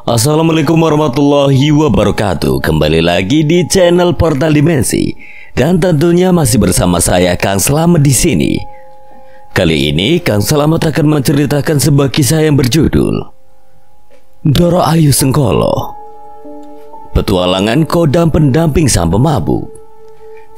Assalamualaikum warahmatullahi wabarakatuh. Kembali lagi di channel Portal Dimensi dan tentunya masih bersama saya Kang Slamet di sini. Kali ini Kang Slamet akan menceritakan sebuah kisah yang berjudul Doro Ayu Sengkolo, Petualangan Kodam Pendamping Sang Pemabuk.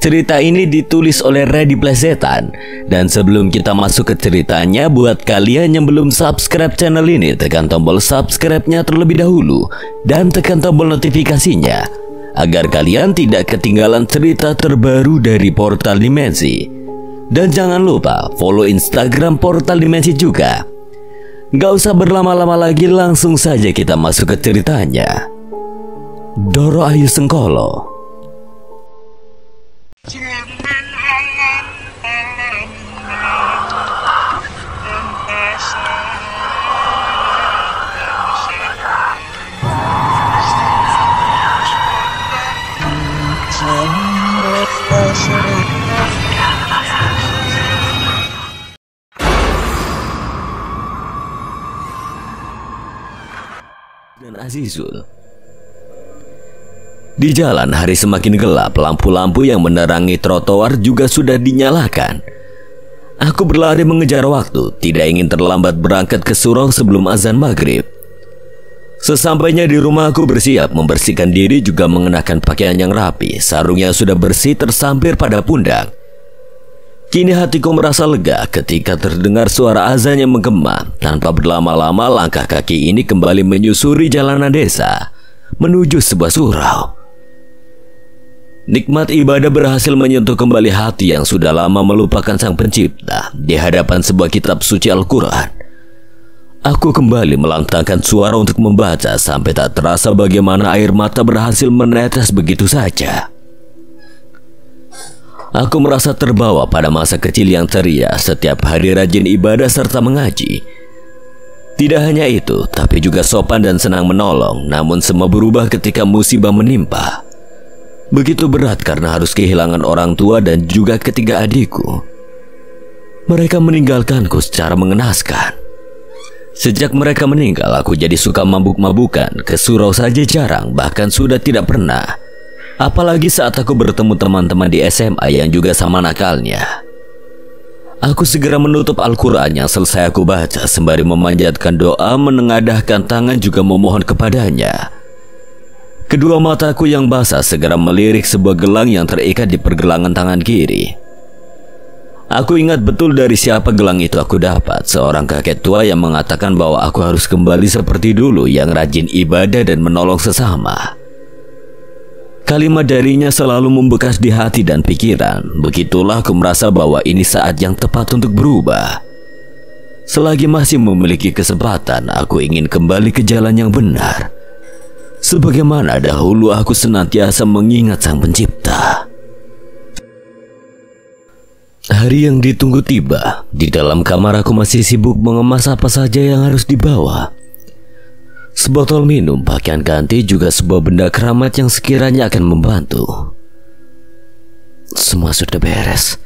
Cerita ini ditulis oleh Ready Plesetan. Dan sebelum kita masuk ke ceritanya, buat kalian yang belum subscribe channel ini, tekan tombol subscribe-nya terlebih dahulu dan tekan tombol notifikasinya agar kalian tidak ketinggalan cerita terbaru dari Portal Dimensi. Dan jangan lupa follow Instagram Portal Dimensi juga. Gak usah berlama-lama lagi, langsung saja kita masuk ke ceritanya. Doro Ayu Sengkolo. Dan Azizul. Di jalan hari semakin gelap, lampu-lampu yang menerangi trotoar juga sudah dinyalakan. Aku berlari mengejar waktu, tidak ingin terlambat berangkat ke surau sebelum azan maghrib. Sesampainya di rumah, aku bersiap membersihkan diri, juga mengenakan pakaian yang rapi. Sarung yang sudah bersih tersampir pada pundak. Kini hatiku merasa lega ketika terdengar suara azan yang menggema. Tanpa berlama-lama, langkah kaki ini kembali menyusuri jalanan desa menuju sebuah surau. Nikmat ibadah berhasil menyentuh kembali hati yang sudah lama melupakan Sang Pencipta. Di hadapan sebuah kitab suci Al-Quran, aku kembali melantangkan suara untuk membaca sampai tak terasa bagaimana air mata berhasil menetes begitu saja. Aku merasa terbawa pada masa kecil yang ceria, setiap hari rajin ibadah serta mengaji. Tidak hanya itu, tapi juga sopan dan senang menolong. Namun semua berubah ketika musibah menimpa. Begitu berat karena harus kehilangan orang tua dan juga ketiga adikku. Mereka meninggalkanku secara mengenaskan. Sejak mereka meninggal, aku jadi suka mabuk-mabukan. Ke surau saja jarang, bahkan sudah tidak pernah. Apalagi saat aku bertemu teman-teman di SMA yang juga sama nakalnya. Aku segera menutup Al-Quran yang selesai aku baca, sembari memanjatkan doa, menengadahkan tangan juga memohon kepadanya. Kedua mataku yang basah segera melirik sebuah gelang yang terikat di pergelangan tangan kiri. Aku ingat betul dari siapa gelang itu aku dapat. Seorang kakek tua yang mengatakan bahwa aku harus kembali seperti dulu, yang rajin ibadah dan menolong sesama. Kalimat darinya selalu membekas di hati dan pikiran. Begitulah aku merasa bahwa ini saat yang tepat untuk berubah. Selagi masih memiliki kesempatan, aku ingin kembali ke jalan yang benar. Sebagaimana dahulu aku senantiasa mengingat Sang Pencipta. Hari yang ditunggu tiba. Di dalam kamar aku masih sibuk mengemas apa saja yang harus dibawa. Sebotol minum, pakaian ganti, juga sebuah benda keramat yang sekiranya akan membantu. Semua sudah beres.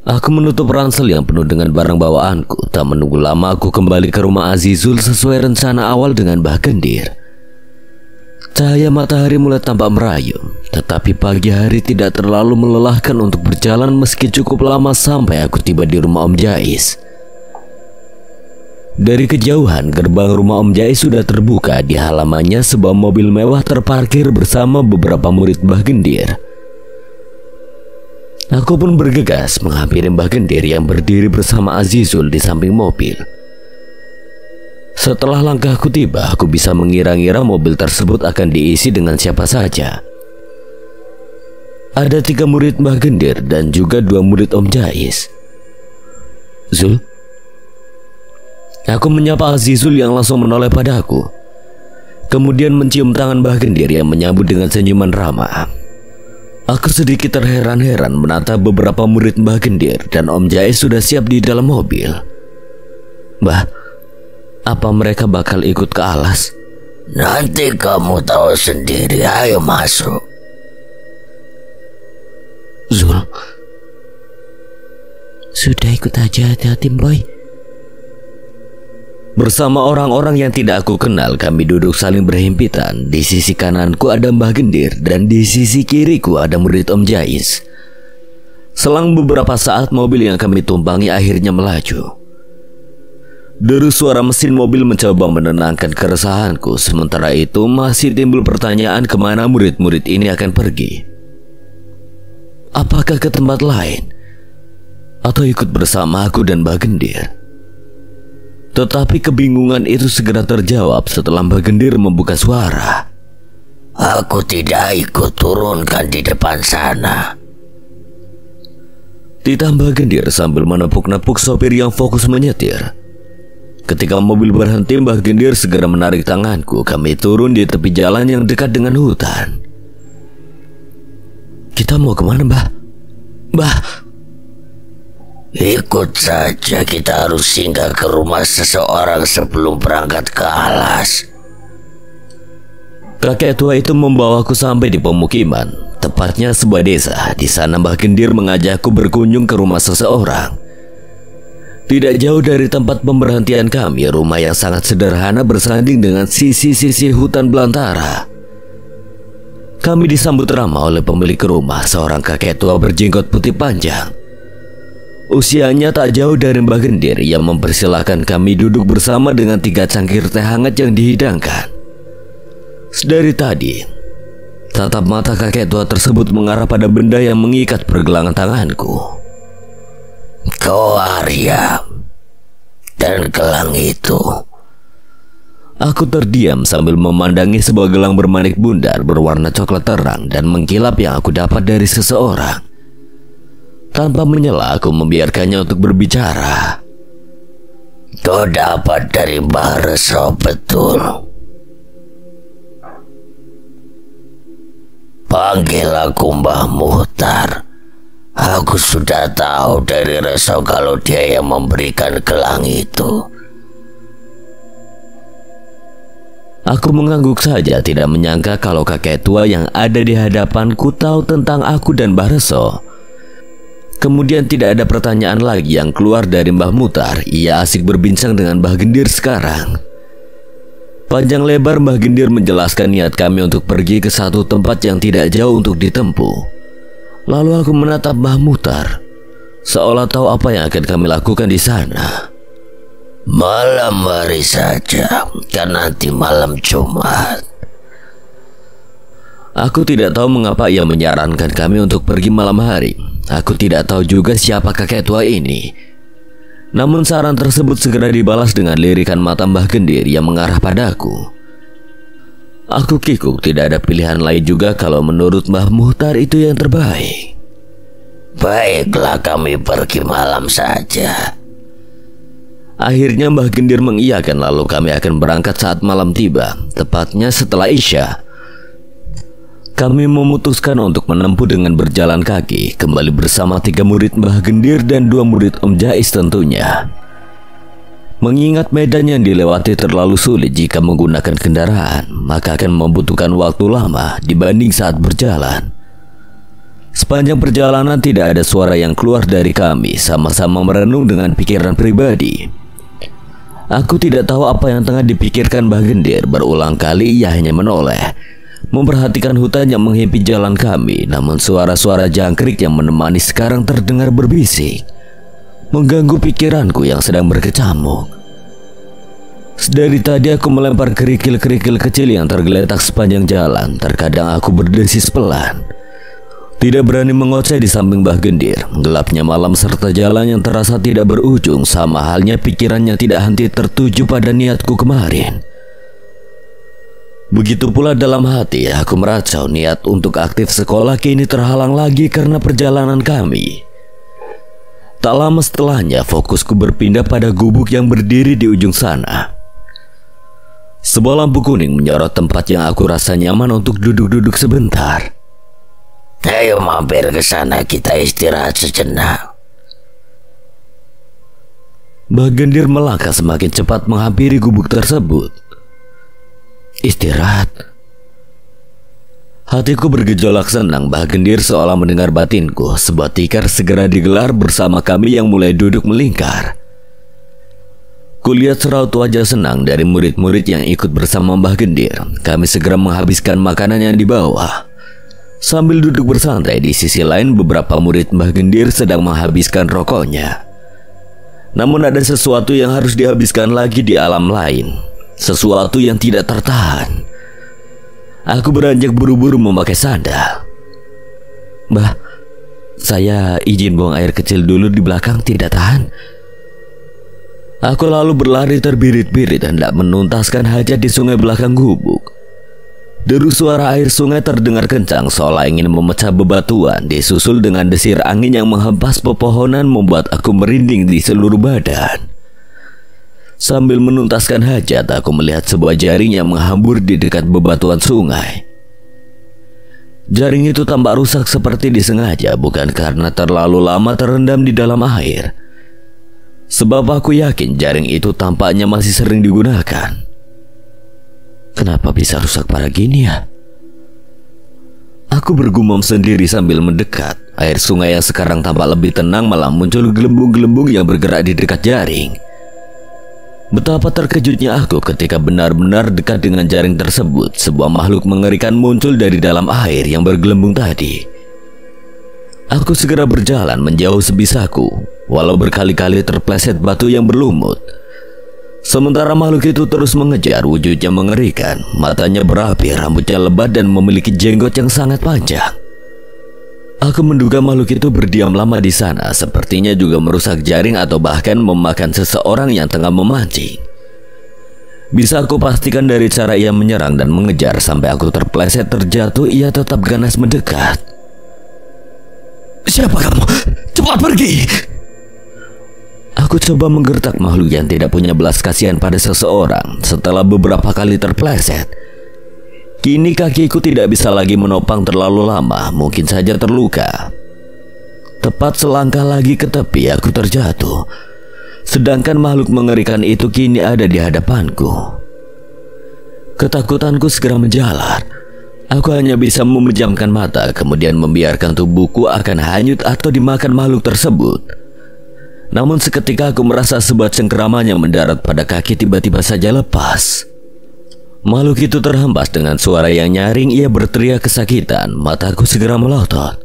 Aku menutup ransel yang penuh dengan barang bawaanku. Tak menunggu lama aku kembali ke rumah Azizul sesuai rencana awal dengan Mbah Gendir. Cahaya matahari mulai tampak merayum, tetapi pagi hari tidak terlalu melelahkan untuk berjalan meski cukup lama sampai aku tiba di rumah Om Jais. Dari kejauhan, gerbang rumah Om Jais sudah terbuka. Di halamannya sebuah mobil mewah terparkir bersama beberapa murid Mbah Gendir. Aku pun bergegas menghampiri Mbah Gendir yang berdiri bersama Azizul di samping mobil. Setelah langkahku tiba, aku bisa mengira-ngira mobil tersebut akan diisi dengan siapa saja. Ada 3 murid Mbah Gendir dan juga 2 murid Om Jais. Zul? Aku menyapa Azizul yang langsung menoleh padaku. Kemudian mencium tangan Mbah Gendir yang menyambut dengan senyuman ramah. Aku sedikit terheran-heran menatap beberapa murid Mbah Gendir dan Om Jais sudah siap di dalam mobil. Mbah, apa mereka bakal ikut ke alas? Nanti kamu tahu sendiri, ayo masuk. Zul, sudah ikut aja, hati-hati boy. Bersama orang-orang yang tidak aku kenal, kami duduk saling berhimpitan. Di sisi kananku ada Mbah Gendir dan di sisi kiriku ada murid Om Jais. Selang beberapa saat mobil yang kami tumpangi akhirnya melaju. Deru suara mesin mobil mencoba menenangkan keresahanku. Sementara itu masih timbul pertanyaan kemana murid-murid ini akan pergi. Apakah ke tempat lain? Atau ikut bersama aku dan Mbah Gendir? Tetapi kebingungan itu segera terjawab setelah Mbah Gendir membuka suara. Aku tidak ikut, turunkan di depan sana. Ditambah Gendir sambil menepuk-nepuk sopir yang fokus menyetir. Ketika mobil berhenti, Mbah Gendir segera menarik tanganku. Kami turun di tepi jalan yang dekat dengan hutan. Kita mau kemana, Mbah? Mbah! Ikut saja, kita harus singgah ke rumah seseorang sebelum berangkat ke Alas. Kakek tua itu membawaku sampai di pemukiman, tepatnya sebuah desa. Di sana Mbah Gendir mengajakku berkunjung ke rumah seseorang. Tidak jauh dari tempat pemberhentian kami, rumah yang sangat sederhana bersanding dengan sisi-sisi hutan belantara. Kami disambut ramah oleh pemilik rumah, seorang kakek tua berjenggot putih panjang. Usianya tak jauh dari Mbah Gendir yang mempersilahkan kami duduk bersama dengan 3 cangkir teh hangat yang dihidangkan. Sedari tadi, tatap mata kakek tua tersebut mengarah pada benda yang mengikat pergelangan tanganku. Kau Arya dan gelang itu. Aku terdiam sambil memandangi sebuah gelang bermanik bundar berwarna coklat terang dan mengkilap yang aku dapat dari seseorang. Tanpa menyela, aku membiarkannya untuk berbicara. Kau dapat dari Mbah Reso, betul? Panggil aku Mbah Muhtar. Aku sudah tahu dari Reso kalau dia yang memberikan gelang itu. Aku mengangguk saja, tidak menyangka kalau kakek tua yang ada di hadapanku tahu tentang aku dan Mbah Reso. Kemudian tidak ada pertanyaan lagi yang keluar dari Mbah Muhtar. Ia asik berbincang dengan Mbah Gendir sekarang. Panjang lebar Mbah Gendir menjelaskan niat kami untuk pergi ke satu tempat yang tidak jauh untuk ditempuh. Lalu aku menatap Mbah Muhtar, seolah tahu apa yang akan kami lakukan di sana. Malam hari saja, kan nanti malam Jumat. Aku tidak tahu mengapa ia menyarankan kami untuk pergi malam hari. Aku tidak tahu juga siapa kakek tua ini. Namun saran tersebut segera dibalas dengan lirikan mata Mbah Gendir yang mengarah padaku. Aku kikuk, tidak ada pilihan lain juga kalau menurut Mbah Muhtar itu yang terbaik. Baiklah, kami pergi malam saja. Akhirnya Mbah Gendir mengiyakan, lalu kami akan berangkat saat malam tiba, tepatnya setelah Isya. Kami memutuskan untuk menempuh dengan berjalan kaki, kembali bersama 3 murid Mbah Gendir dan 2 murid Om Jais tentunya. Mengingat medan yang dilewati terlalu sulit jika menggunakan kendaraan, maka akan membutuhkan waktu lama dibanding saat berjalan. Sepanjang perjalanan tidak ada suara yang keluar dari kami, sama-sama merenung dengan pikiran pribadi. Aku tidak tahu apa yang tengah dipikirkan Mbah Gendir. Berulang kali ia hanya menoleh, memperhatikan hutan yang menghimpit jalan kami. Namun suara-suara jangkrik yang menemani sekarang terdengar berbisik, mengganggu pikiranku yang sedang berkecamuk. Sedari tadi aku melempar kerikil-kerikil kecil yang tergeletak sepanjang jalan. Terkadang aku berdesis pelan, tidak berani mengoceh di samping Mbah Gendir. Gelapnya malam serta jalan yang terasa tidak berujung, sama halnya pikirannya tidak henti tertuju pada niatku kemarin. Begitu pula dalam hati, aku meracau niat untuk aktif sekolah kini terhalang lagi karena perjalanan kami. Tak lama setelahnya, fokusku berpindah pada gubuk yang berdiri di ujung sana. Sebuah lampu kuning menyorot tempat yang aku rasa nyaman untuk duduk-duduk sebentar. Ayo mampir ke sana, kita istirahat sejenak. Mbah Gendir melangkah semakin cepat menghampiri gubuk tersebut. Istirahat. Hatiku bergejolak senang. Mbah Gendir seolah mendengar batinku. Sebuah tikar segera digelar bersama kami yang mulai duduk melingkar. Kulihat seraut wajah senang dari murid-murid yang ikut bersama Mbah Gendir. Kami segera menghabiskan makanan yang dibawa. Sambil duduk bersantai di sisi lain, beberapa murid Mbah Gendir sedang menghabiskan rokoknya. Namun ada sesuatu yang harus dihabiskan lagi di alam lain. Sesuatu yang tidak tertahan. Aku beranjak buru-buru memakai sandal. Mbah, saya izin buang air kecil dulu di belakang, tidak tahan. Aku lalu berlari terbirit-birit dan hendak menuntaskan hajat di sungai belakang gubuk. Deru suara air sungai terdengar kencang seolah ingin memecah bebatuan, disusul dengan desir angin yang menghempas pepohonan membuat aku merinding di seluruh badan. Sambil menuntaskan hajat, aku melihat sebuah jaring yang menghambur di dekat bebatuan sungai. Jaring itu tampak rusak seperti disengaja, bukan karena terlalu lama terendam di dalam air. Sebab aku yakin jaring itu tampaknya masih sering digunakan. Kenapa bisa rusak parah gini ya? Aku bergumam sendiri sambil mendekat. Air sungai yang sekarang tampak lebih tenang malah muncul gelembung-gelembung yang bergerak di dekat jaring. Betapa terkejutnya aku ketika benar-benar dekat dengan jaring tersebut. Sebuah makhluk mengerikan muncul dari dalam air yang bergelembung tadi. Aku segera berjalan menjauh sebisaku, walau berkali-kali terpleset batu yang berlumut. Sementara makhluk itu terus mengejar, wujudnya mengerikan. Matanya berapi, rambutnya lebat dan memiliki jenggot yang sangat panjang. Aku menduga makhluk itu berdiam lama di sana, sepertinya juga merusak jaring atau bahkan memakan seseorang yang tengah memancing. Bisa aku pastikan dari cara ia menyerang dan mengejar sampai aku terpleset terjatuh, ia tetap ganas mendekat. Siapa kamu? Cepat pergi! Aku coba menggertak makhluk yang tidak punya belas kasihan pada seseorang. Setelah beberapa kali terpleset, kini kakiku tidak bisa lagi menopang terlalu lama, mungkin saja terluka. Tepat selangkah lagi ke tepi, aku terjatuh. Sedangkan makhluk mengerikan itu kini ada di hadapanku. Ketakutanku segera menjalar. Aku hanya bisa memejamkan mata, kemudian membiarkan tubuhku akan hanyut atau dimakan makhluk tersebut. Namun seketika aku merasa sebuah cengkeraman yang mendarat pada kaki tiba-tiba saja lepas. Makhluk itu terhempas dengan suara yang nyaring. Ia berteriak kesakitan. Mataku segera melotot.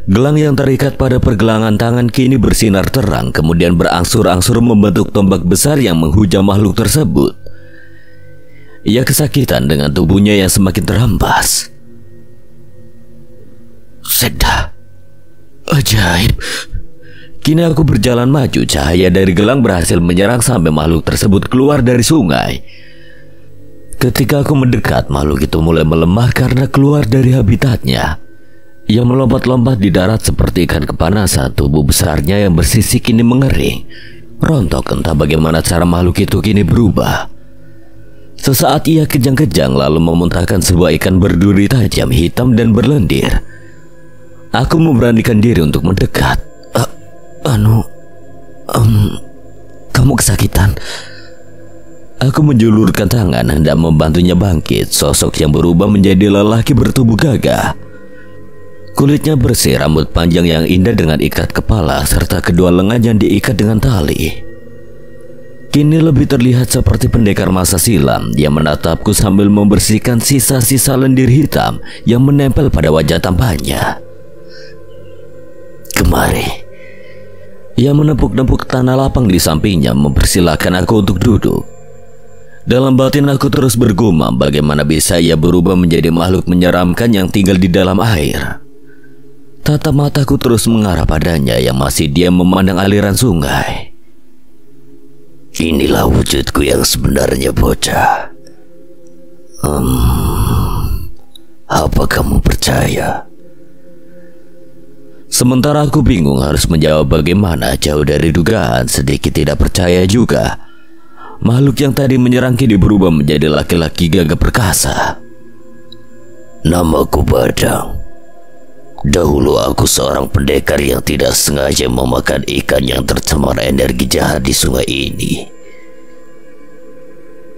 Gelang yang terikat pada pergelangan tangan kini bersinar terang, kemudian berangsur-angsur membentuk tombak besar yang menghujam makhluk tersebut. Ia kesakitan dengan tubuhnya yang semakin terhempas. Sekda, ajaib. Kini aku berjalan maju. Cahaya dari gelang berhasil menyerang sampai makhluk tersebut keluar dari sungai. Ketika aku mendekat, makhluk itu mulai melemah karena keluar dari habitatnya. Ia melompat-lompat di darat seperti ikan kepanasan. Tubuh besarnya yang bersisik kini mengering. Rontok, entah bagaimana cara makhluk itu kini berubah. Sesaat ia kejang-kejang lalu memuntahkan sebuah ikan berduri tajam, hitam dan berlendir. Aku memberanikan diri untuk mendekat. Kamu kesakitan? Aku menjulurkan tangan hendak membantunya bangkit. Sosok yang berubah menjadi lelaki bertubuh gagah. Kulitnya bersih, rambut panjang yang indah dengan ikat kepala, serta kedua lengan yang diikat dengan tali. Kini lebih terlihat seperti pendekar masa silam. Dia menatapku sambil membersihkan sisa-sisa lendir hitam yang menempel pada wajah tampannya. Kemari. Ia menepuk-nepuk tanah lapang di sampingnya, mempersilahkan aku untuk duduk. Dalam batin aku terus bergumam bagaimana bisa ia berubah menjadi makhluk menyeramkan yang tinggal di dalam air. Tatap mataku terus mengarah padanya yang masih diam memandang aliran sungai. Inilah wujudku yang sebenarnya, bocah. Apa kamu percaya? Sementara aku bingung harus menjawab bagaimana, jauh dari dugaan, sedikit tidak percaya juga. Makhluk yang tadi menyerang kini berubah menjadi laki-laki gagah perkasa. Namaku Badang. Dahulu aku seorang pendekar yang tidak sengaja memakan ikan yang tercemar energi jahat di sungai ini.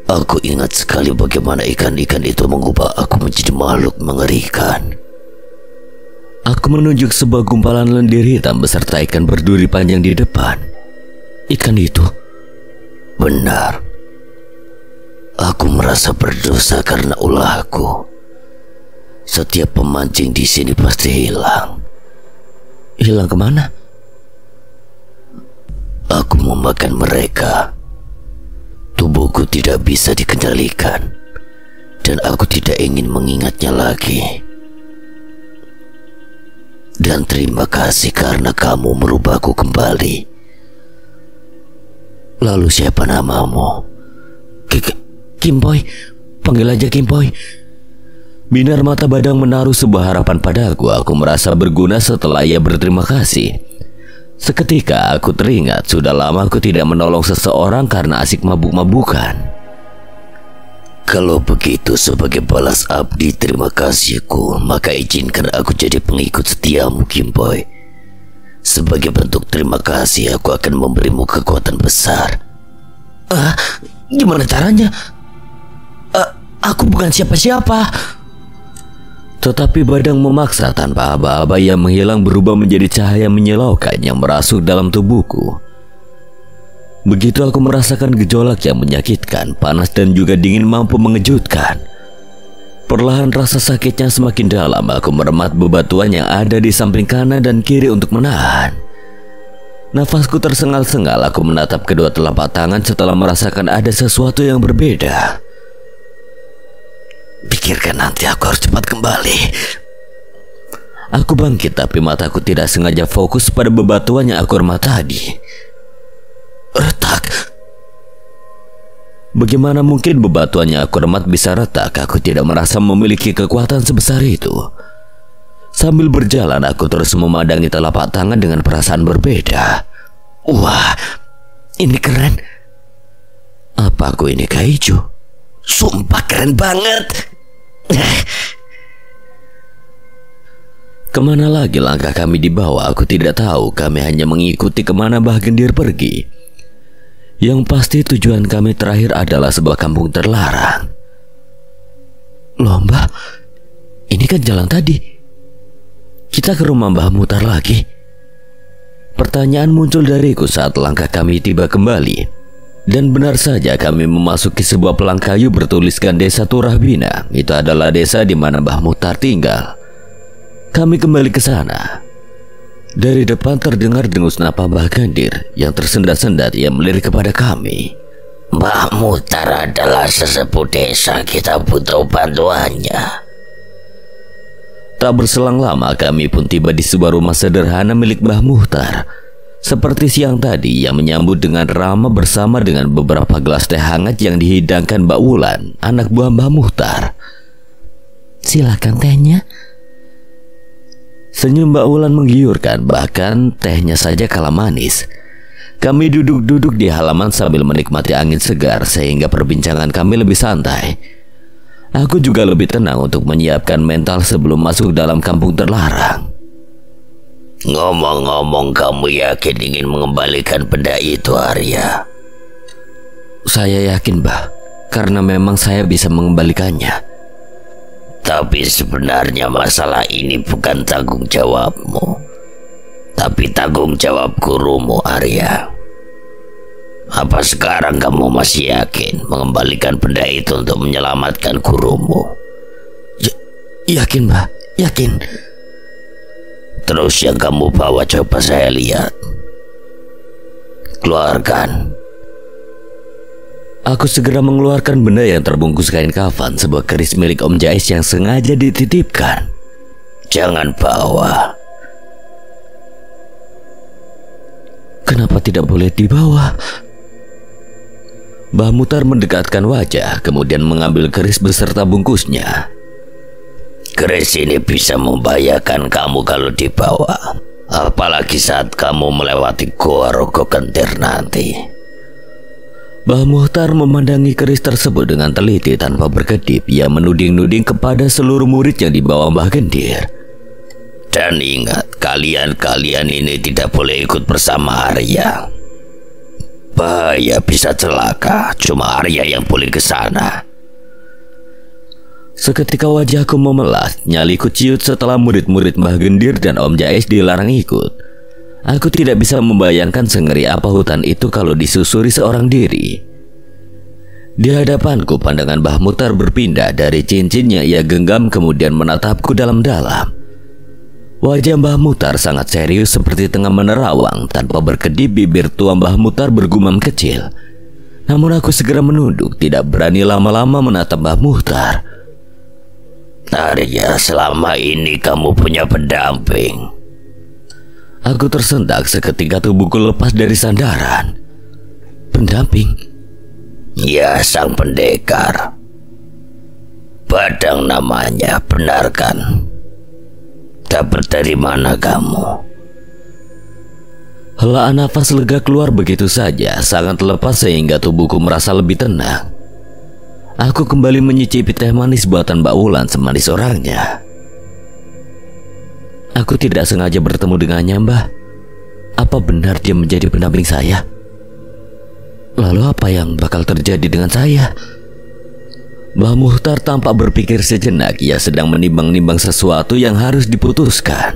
Aku ingat sekali bagaimana ikan-ikan itu mengubah aku menjadi makhluk mengerikan. Aku menunjuk sebuah gumpalan lendir hitam beserta ikan berduri panjang di depan. Ikan itu Benar. Aku merasa berdosa karena ulahku. Setiap pemancing di sini pasti hilang. Hilang kemana? Aku memakan mereka. Tubuhku tidak bisa dikendalikan, dan aku tidak ingin mengingatnya lagi. Dan terima kasih karena kamu merubahku kembali. Lalu siapa namamu? Kimboy, panggil aja Kimboy. Binar mata Badang menaruh sebuah harapan padaku. Aku merasa berguna setelah ia berterima kasih. Seketika aku teringat sudah lama aku tidak menolong seseorang karena asik mabuk-mabukan. Kalau begitu, sebagai balas abdi terima kasihku, maka izinkan aku jadi pengikut setiamu, Kimboy. Sebagai bentuk terima kasih, aku akan memberimu kekuatan besar. Gimana caranya? Aku bukan siapa-siapa. Tetapi Badang memaksa tanpa aba-aba yang menghilang berubah menjadi cahaya menyilaukan yang merasuk dalam tubuhku. Begitu aku merasakan gejolak yang menyakitkan, panas dan juga dingin mampu mengejutkan. Perlahan rasa sakitnya semakin dalam. Aku meremat bebatuan yang ada di samping kanan dan kiri untuk menahan. Nafasku tersengal-sengal. Aku menatap kedua telapak tangan setelah merasakan ada sesuatu yang berbeda. Pikirkan nanti, aku harus cepat kembali. Aku bangkit, tapi mataku tidak sengaja fokus pada bebatuan yang aku remat tadi. Retak. Bagaimana mungkin bebatuan yang aku remat bisa retak? Aku tidak merasa memiliki kekuatan sebesar itu. Sambil berjalan, aku terus memandangi telapak tangan dengan perasaan berbeda. Wah, ini keren. Apa aku ini kaiju? Sumpah keren banget. Kemana lagi langkah kami dibawa? Aku tidak tahu. Kami hanya mengikuti kemana Mbah Gendir pergi. Yang pasti tujuan kami terakhir adalah sebuah kampung terlarang. Loh Mbah, ini kan jalan tadi. Kita ke rumah Mbah Mutar lagi. Pertanyaan muncul dariku saat langkah kami tiba kembali. Dan benar saja, kami memasuki sebuah pelang kayu bertuliskan Desa Turahbina. Itu adalah desa di mana Mbah Mutar tinggal. Kami kembali ke sana. Dari depan terdengar dengus napa Mbah Gendir yang tersendat-sendat. Ia melirik kepada kami. Mbah Mutar adalah sesepuh desa, kita butuh bantuannya. Tak berselang lama kami pun tiba di sebuah rumah sederhana milik Mbah Mutar. Seperti siang tadi, ia menyambut dengan ramah bersama dengan beberapa gelas teh hangat yang dihidangkan Mbak Wulan, anak buah Mbah Mutar. Silakan tehnya. Senyum Mbak Wulan menggiurkan, bahkan tehnya saja kalah manis. Kami duduk-duduk di halaman sambil menikmati angin segar sehingga perbincangan kami lebih santai. Aku juga lebih tenang untuk menyiapkan mental sebelum masuk dalam kampung terlarang. Ngomong-ngomong, kamu yakin ingin mengembalikan benda itu, Arya? Saya yakin, Mbah, karena memang saya bisa mengembalikannya. Tapi sebenarnya masalah ini bukan tanggung jawabmu, tapi tanggung jawab gurumu, Arya. Apa sekarang kamu masih yakin mengembalikan benda itu untuk menyelamatkan gurumu? Yakin, Mbah, yakin. Terus yang kamu bawa coba saya lihat. Keluarkan. Aku segera mengeluarkan benda yang terbungkus kain kafan, sebuah keris milik Om Jais yang sengaja dititipkan. Jangan bawa. Kenapa tidak boleh dibawa? Mbah Mutar mendekatkan wajah, kemudian mengambil keris beserta bungkusnya. Keris ini bisa membahayakan kamu kalau dibawa, apalagi saat kamu melewati Goa Rogo Gendir nanti. Mbah Mutar memandangi keris tersebut dengan teliti tanpa berkedip. Ia menuding-nuding kepada seluruh murid yang dibawa Mbah Gendir. Dan ingat, kalian ini tidak boleh ikut bersama Arya. Bahaya, bisa celaka. Cuma Arya yang boleh ke sana. Seketika wajahku memelas, nyaliku ciut setelah murid-murid Mbah Gendir dan Om Jais dilarang ikut. Aku tidak bisa membayangkan sengeri apa hutan itu kalau disusuri seorang diri. Di hadapanku pandangan Mbah Mutar berpindah dari cincin yang ia genggam kemudian menatapku dalam-dalam. Wajah Mbah Mutar sangat serius seperti tengah menerawang. Tanpa berkedip bibir tua Mbah Mutar bergumam kecil. Namun aku segera menunduk, tidak berani lama-lama menatap Mbah Mutar. Arya, selama ini kamu punya pendamping. Aku tersentak seketika tubuhku lepas dari sandaran. Pendamping? Ya, sang pendekar. Badang namanya, benar kan? Dapat dari mana kamu? Helaan nafas lega keluar begitu saja, sangat lepas sehingga tubuhku merasa lebih tenang. Aku kembali menyicipi teh manis buatan Mbak Wulan semanis orangnya. Aku tidak sengaja bertemu dengannya, Mbah. Apa benar dia menjadi pendamping saya? Lalu apa yang bakal terjadi dengan saya? Mbah Muhtar tampak berpikir sejenak. Ia sedang menimbang-nimbang sesuatu yang harus diputuskan.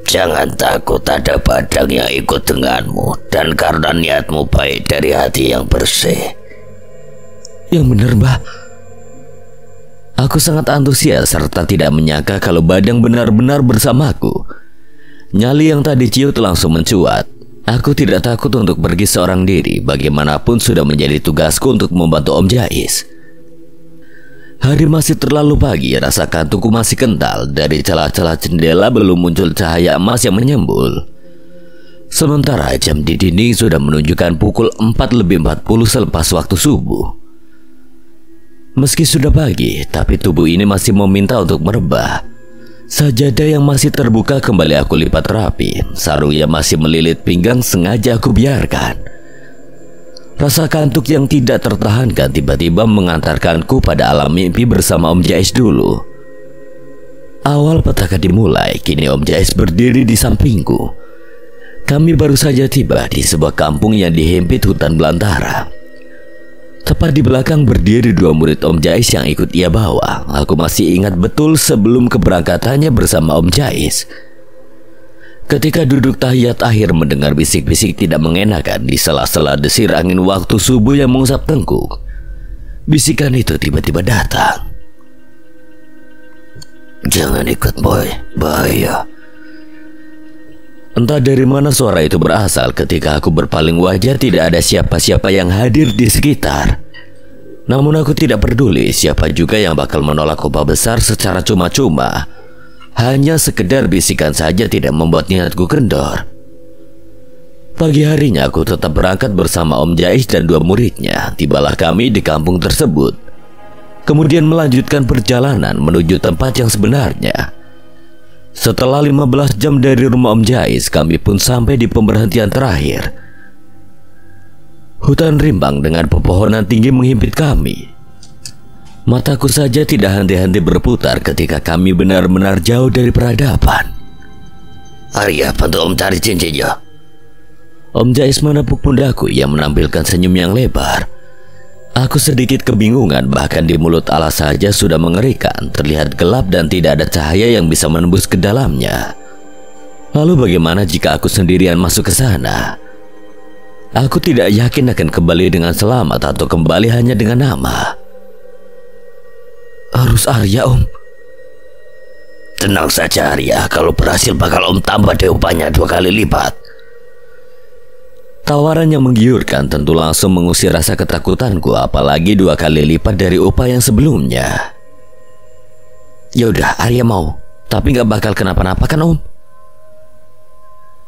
Jangan takut, ada Badang yang ikut denganmu. Dan karena niatmu baik dari hati yang bersih. Yang benar, Mbah. Aku sangat antusias serta tidak menyangka kalau Badang benar-benar bersamaku. Nyali yang tadi ciut langsung mencuat. Aku tidak takut untuk pergi seorang diri. Bagaimanapun sudah menjadi tugasku untuk membantu Om Jais. Hari masih terlalu pagi, rasa kantukku masih kental. Dari celah-celah jendela belum muncul cahaya emas yang menyembul. Sementara jam di dinding sudah menunjukkan pukul 4:40 selepas waktu subuh. Meski sudah pagi, tapi tubuh ini masih meminta untuk merebah. Sajadah yang masih terbuka kembali aku lipat rapi. Sarung yang masih melilit pinggang sengaja aku biarkan. Rasa kantuk yang tidak tertahankan tiba-tiba mengantarkanku pada alam mimpi bersama Om Jais dulu. Awal petaka dimulai, kini Om Jais berdiri di sampingku. Kami baru saja tiba di sebuah kampung yang dihimpit hutan belantara. Tepat di belakang berdiri dua murid Om Jais yang ikut ia bawa. Aku masih ingat betul sebelum keberangkatannya bersama Om Jais. Ketika duduk tahiyat akhir mendengar bisik-bisik tidak mengenakan di sela-sela desir angin waktu subuh yang mengusap tengkuk. Bisikan itu tiba-tiba datang. Jangan ikut, boy, bahaya. Entah dari mana suara itu berasal. Ketika aku berpaling wajah tidak ada siapa-siapa yang hadir di sekitar. Namun aku tidak peduli siapa juga yang bakal menolak upah besar secara cuma-cuma. Hanya sekedar bisikan saja tidak membuat niatku kendor. Pagi harinya aku tetap berangkat bersama Om Jais dan dua muridnya. Tibalah kami di kampung tersebut. Kemudian melanjutkan perjalanan menuju tempat yang sebenarnya. Setelah 15 jam dari rumah Om Jais, kami pun sampai di pemberhentian terakhir. Hutan rimbang dengan pepohonan tinggi menghimpit kami. Mataku saja tidak henti-henti berputar ketika kami benar-benar jauh dari peradaban. Arya, bantu Om cari cincinnya. Om Jais menepuk pundakku yang menampilkan senyum yang lebar. Aku sedikit kebingungan, bahkan di mulut alas saja sudah mengerikan. Terlihat gelap dan tidak ada cahaya yang bisa menembus ke dalamnya. Lalu bagaimana jika aku sendirian masuk ke sana? Aku tidak yakin akan kembali dengan selamat atau kembali hanya dengan nama. Harus Arya, Om. Tenang saja, Arya. Kalau berhasil bakal Om tambah deh upahnya 2 kali lipat. Tawaran yang menggiurkan tentu langsung mengusir rasa ketakutanku, apalagi 2 kali lipat dari upah yang sebelumnya. Yaudah, Arya mau, tapi gak bakal kenapa-napa kan, Om?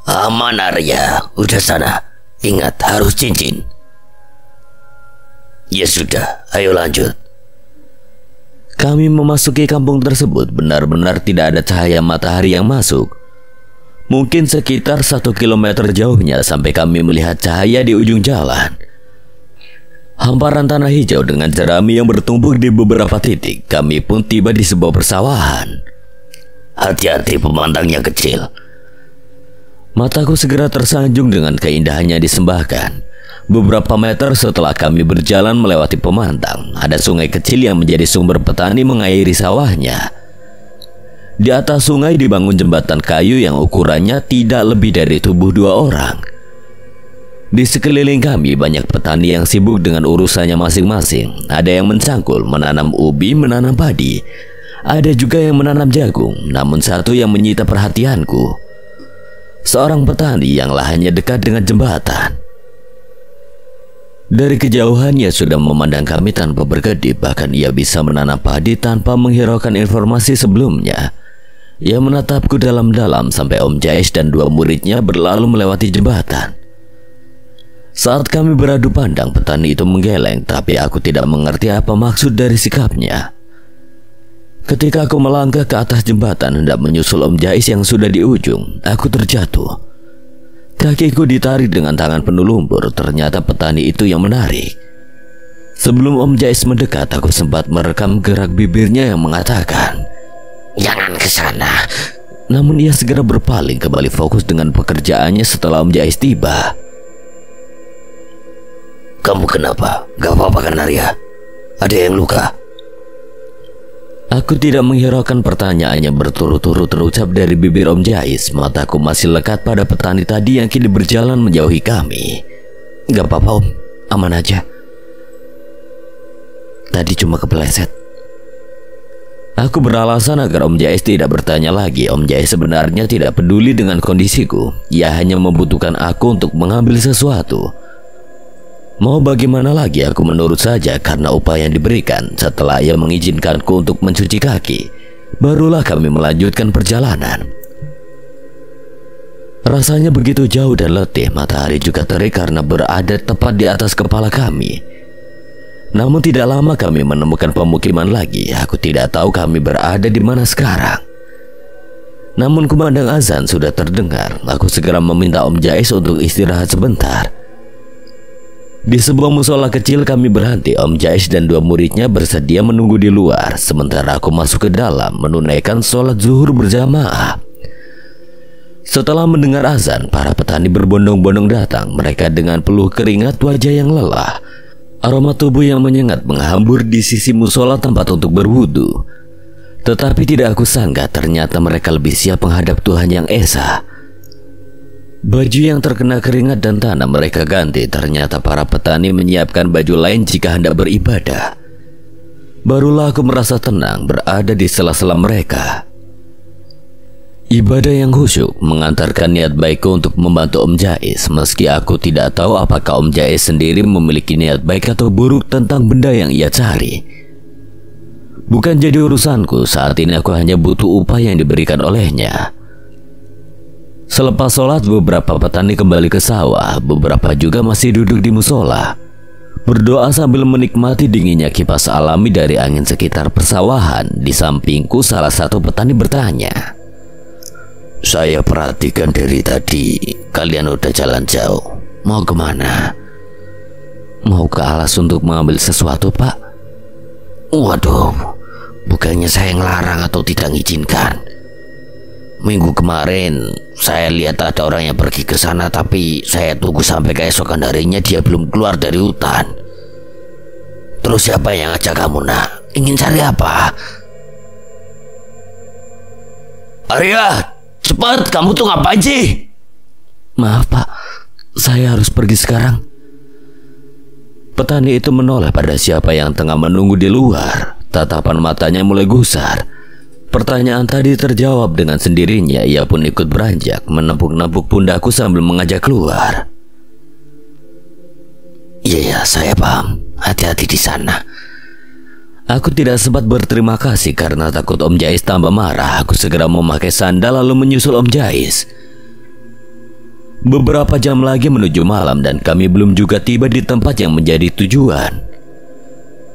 Aman, Arya. Udah sana. Ingat, harus cincin. Ya sudah, ayo lanjut. Kami memasuki kampung tersebut. Benar-benar tidak ada cahaya matahari yang masuk. Mungkin sekitar 1 kilometer jauhnya sampai kami melihat cahaya di ujung jalan. Hamparan tanah hijau dengan jerami yang bertumpuk di beberapa titik. Kami pun tiba di sebuah persawahan. Hati-hati, pemandangnya kecil. Mataku segera tersanjung dengan keindahannya disembahkan. Beberapa meter setelah kami berjalan melewati pemantang, ada sungai kecil yang menjadi sumber petani mengairi sawahnya. Di atas sungai dibangun jembatan kayu yang ukurannya tidak lebih dari tubuh 2 orang. Di sekeliling kami banyak petani yang sibuk dengan urusannya masing-masing. Ada yang mencangkul, menanam ubi, menanam padi. Ada juga yang menanam jagung. Namun satu yang menyita perhatianku. Seorang petani yang lahannya dekat dengan jembatan. Dari kejauhan ia sudah memandang kami tanpa berkedip. Bahkan ia bisa menanam padi tanpa menghiraukan informasi sebelumnya. Ia menatapku dalam-dalam sampai Om Jais dan 2 muridnya berlalu melewati jembatan. Saat kami beradu pandang, petani itu menggeleng, tapi aku tidak mengerti apa maksud dari sikapnya. Ketika aku melangkah ke atas jembatan hendak menyusul Om Jais yang sudah di ujung, aku terjatuh. Kakiku ditarik dengan tangan penuh lumpur. Ternyata petani itu yang menarik. Sebelum Om Jais mendekat, aku sempat merekam gerak bibirnya yang mengatakan, "Jangan ke sana." Namun ia segera berpaling kembali fokus dengan pekerjaannya setelah Om Jais tiba. "Kamu kenapa? Gak apa-apa kan Arya? Ada yang luka?" Aku tidak menghiraukan pertanyaannya berturut-turut terucap dari bibir Om Jais. Mataku masih lekat pada petani tadi yang kini berjalan menjauhi kami. "Gak apa-apa Om, aman aja. Tadi cuma kepleset." Aku beralasan agar Om Jais tidak bertanya lagi. Om Jais sebenarnya tidak peduli dengan kondisiku. Ia hanya membutuhkan aku untuk mengambil sesuatu. Mau bagaimana lagi, aku menurut saja karena upah yang diberikan. Setelah ia mengizinkanku untuk mencuci kaki, barulah kami melanjutkan perjalanan. Rasanya begitu jauh dan letih. Matahari juga terik karena berada tepat di atas kepala kami. Namun tidak lama kami menemukan pemukiman lagi. Aku tidak tahu kami berada di mana sekarang. Namun kumandang azan sudah terdengar. Aku segera meminta Om Jais untuk istirahat sebentar. Di sebuah musola kecil kami berhenti. Om Jais dan 2 muridnya bersedia menunggu di luar. Sementara aku masuk ke dalam menunaikan sholat zuhur berjamaah. Setelah mendengar azan, para petani berbondong-bondong datang. Mereka dengan peluh keringat, wajah yang lelah. Aroma tubuh yang menyengat menghambur di sisi musola tempat untuk berwudu. Tetapi tidak aku sangka ternyata mereka lebih siap menghadap Tuhan Yang Esa. Baju yang terkena keringat dan tanah mereka ganti. Ternyata para petani menyiapkan baju lain jika hendak beribadah. Barulah aku merasa tenang berada di sela-sela mereka. Ibadah yang khusyuk mengantarkan niat baikku untuk membantu Om Jais. Meski aku tidak tahu apakah Om Jais sendiri memiliki niat baik atau buruk tentang benda yang ia cari. Bukan jadi urusanku. Saat ini aku hanya butuh upah yang diberikan olehnya. Selepas sholat, beberapa petani kembali ke sawah. Beberapa juga masih duduk di musola, berdoa sambil menikmati dinginnya kipas alami dari angin sekitar persawahan. Di sampingku salah satu petani bertanya, "Saya perhatikan dari tadi kalian udah jalan jauh. Mau kemana?" "Mau ke alas untuk mengambil sesuatu Pak." "Waduh, bukannya saya ngelarang atau tidak mengizinkan. Minggu kemarin saya lihat ada orang yang pergi ke sana, tapi saya tunggu sampai keesokan harinya dia belum keluar dari hutan. Terus siapa yang ngajak kamu nak? Ingin cari apa?" "Arya, cepat, kamu tuh ngapain sih?" "Maaf Pak, saya harus pergi sekarang." Petani itu menoleh pada siapa yang tengah menunggu di luar. Tatapan matanya mulai gusar. Pertanyaan tadi terjawab dengan sendirinya. Ia pun ikut beranjak, menepuk-nepuk pundakku sambil mengajak keluar. Iya, saya paham. Hati-hati di sana." Aku tidak sempat berterima kasih karena takut Om Jais tambah marah. Aku segera memakai sandal lalu menyusul Om Jais. Beberapa jam lagi menuju malam dan kami belum juga tiba di tempat yang menjadi tujuan.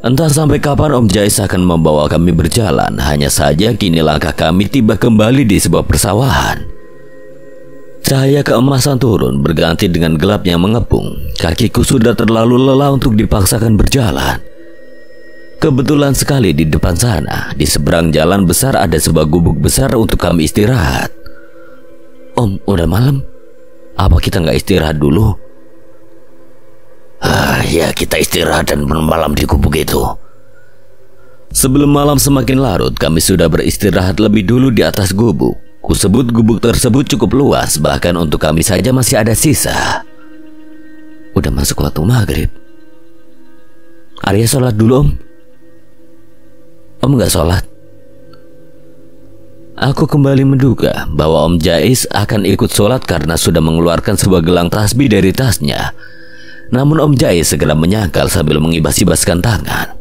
Entah sampai kapan Om Jais akan membawa kami berjalan. Hanya saja kini langkah kami tiba kembali di sebuah persawahan. Cahaya keemasan turun berganti dengan gelap yang mengepung. Kakiku sudah terlalu lelah untuk dipaksakan berjalan. Kebetulan sekali di depan sana, di seberang jalan besar ada sebuah gubuk besar untuk kami istirahat. "Om, udah malam. Apa kita nggak istirahat dulu?" Ya kita istirahat dan bermalam di gubuk itu. Sebelum malam semakin larut, kami sudah beristirahat lebih dulu di atas gubuk. Kusebut gubuk tersebut cukup luas, bahkan untuk kami saja masih ada sisa. Udah masuk waktu maghrib. Arya sholat dulu, Om. Om gak sholat? Aku kembali menduga bahwa Om Jais akan ikut sholat karena sudah mengeluarkan sebuah gelang tasbih dari tasnya. Namun Om Jais segera menyangkal sambil mengibas-ibaskan tangan.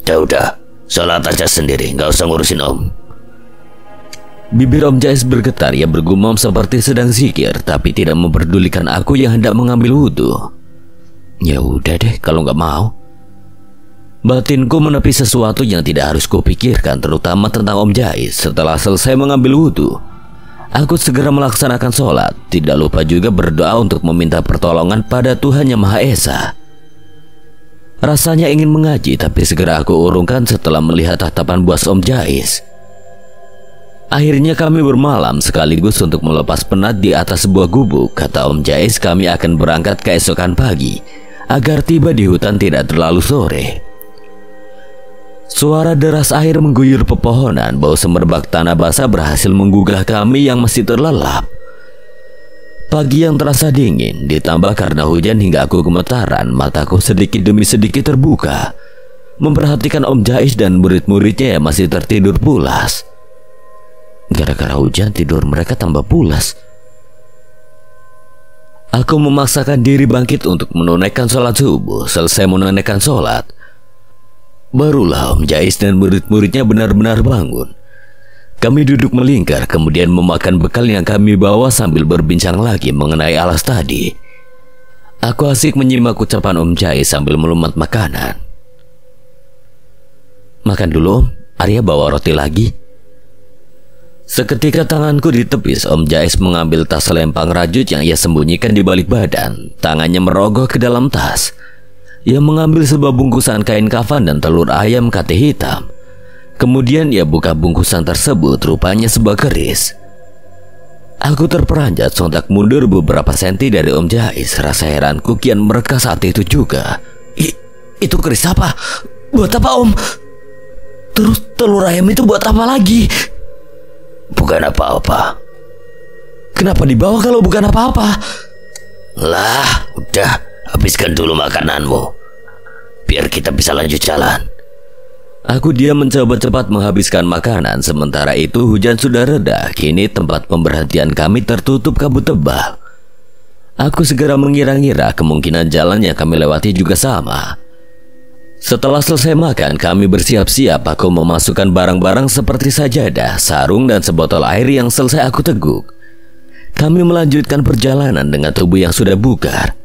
Udah, sholat aja sendiri, gak usah ngurusin Om. Bibir Om Jais bergetar, ia bergumam seperti sedang zikir, tapi tidak memperdulikan aku yang hendak mengambil wudhu. Ya udah deh kalau gak mau. Batinku menepi sesuatu yang tidak harus kupikirkan, terutama tentang Om Jais. Setelah selesai mengambil wudhu, aku segera melaksanakan sholat. Tidak lupa juga berdoa untuk meminta pertolongan pada Tuhan Yang Maha Esa. Rasanya ingin mengaji, tapi segera aku urungkan setelah melihat tatapan buas Om Jais. Akhirnya kami bermalam sekaligus untuk melepas penat di atas sebuah gubuk. Kata Om Jais kami akan berangkat keesokan pagi agar tiba di hutan tidak terlalu sore. Suara deras air mengguyur pepohonan, bau semerbak tanah basah berhasil menggugah kami yang masih terlelap. Pagi yang terasa dingin, ditambah karena hujan hingga aku gemetaran, mataku sedikit demi sedikit terbuka, memperhatikan Om Jais dan murid-muridnya yang masih tertidur pulas. Gara-gara hujan tidur mereka tambah pulas. Aku memaksakan diri bangkit untuk menunaikan sholat subuh. Selesai menunaikan sholat, barulah Om Jais dan murid-muridnya benar-benar bangun. Kami duduk melingkar, kemudian memakan bekal yang kami bawa sambil berbincang lagi mengenai alas tadi. Aku asik menyimak ucapan Om Jais sambil melumat makanan. Makan dulu Om, Arya bawa roti lagi. Seketika tanganku ditepis, Om Jais mengambil tas lempang rajut yang ia sembunyikan di balik badan. Tangannya merogoh ke dalam tas. Ia mengambil sebuah bungkusan kain kafan dan telur ayam kate hitam. Kemudian ia buka bungkusan tersebut, rupanya sebuah keris. Aku terperanjat, sontak mundur beberapa senti dari Om Jais. Rasa heranku kian mereka saat itu juga. Itu keris apa? Buat apa Om? Terus telur ayam itu buat apa lagi? Bukan apa-apa. Kenapa dibawa kalau bukan apa-apa? Lah, udah, habiskan dulu makananmu, biar kita bisa lanjut jalan. Aku diam mencoba cepat menghabiskan makanan. Sementara itu hujan sudah reda. Kini tempat pemberhentian kami tertutup kabut tebal. Aku segera mengira-ngira kemungkinan jalan yang kami lewati juga sama. Setelah selesai makan, kami bersiap-siap. Aku memasukkan barang-barang seperti sajadah, sarung, dan sebotol air yang selesai aku teguk. Kami melanjutkan perjalanan dengan tubuh yang sudah bugar.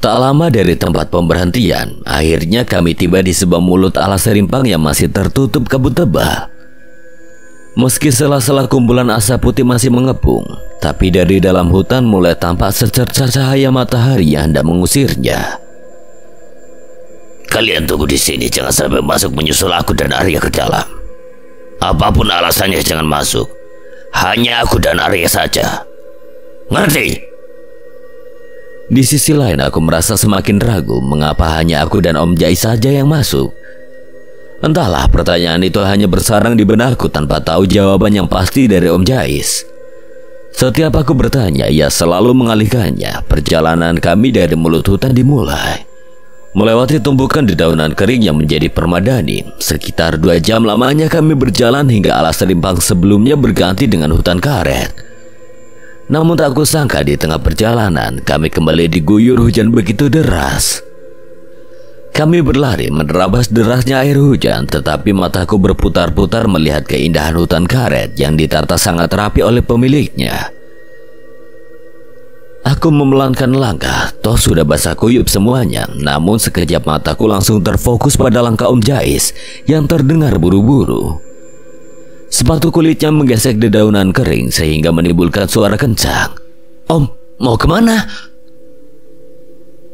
Tak lama dari tempat pemberhentian, akhirnya kami tiba di sebuah mulut alas rimpang yang masih tertutup kabut tebal. Meski sela-sela kumpulan asap putih masih mengepung, tapi dari dalam hutan mulai tampak secercah cahaya matahari yang hendak mengusirnya. Kalian tunggu di sini, jangan sampai masuk menyusul aku dan Arya ke dalam. Apapun alasannya jangan masuk. Hanya aku dan Arya saja. Ngerti? Di sisi lain aku merasa semakin ragu mengapa hanya aku dan Om Jais saja yang masuk. Entahlah, pertanyaan itu hanya bersarang di benakku tanpa tahu jawaban yang pasti dari Om Jais. Setiap aku bertanya, ia selalu mengalihkannya. Perjalanan kami dari mulut hutan dimulai. Melewati tumbukan dedaunan kering yang menjadi permadani. Sekitar 2 jam lamanya kami berjalan hingga alas rimpang sebelumnya berganti dengan hutan karet. Namun tak kusangka di tengah perjalanan kami kembali diguyur hujan begitu deras. Kami berlari menerabas derasnya air hujan, tetapi mataku berputar-putar melihat keindahan hutan karet yang ditata sangat rapi oleh pemiliknya. Aku memelankan langkah, toh sudah basah kuyup semuanya. Namun sekejap mataku langsung terfokus pada langkah Om Jais yang terdengar buru-buru. Sepatu kulitnya menggesek dedaunan kering sehingga menimbulkan suara kencang. Om, mau kemana?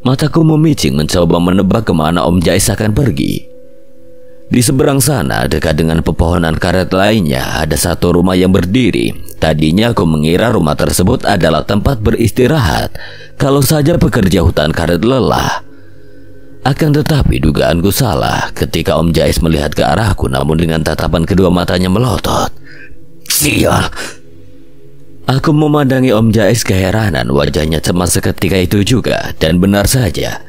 Mataku memicing mencoba menebak kemana Om Jais akan pergi. Di seberang sana, dekat dengan pepohonan karet lainnya, ada satu rumah yang berdiri. Tadinya aku mengira rumah tersebut adalah tempat beristirahat kalau saja pekerja hutan karet lelah. Akan tetapi dugaanku salah ketika Om Jais melihat ke arahku, namun dengan tatapan kedua matanya melotot. Sial. Aku memandangi Om Jais keheranan, wajahnya cemas seketika itu juga. Dan benar saja,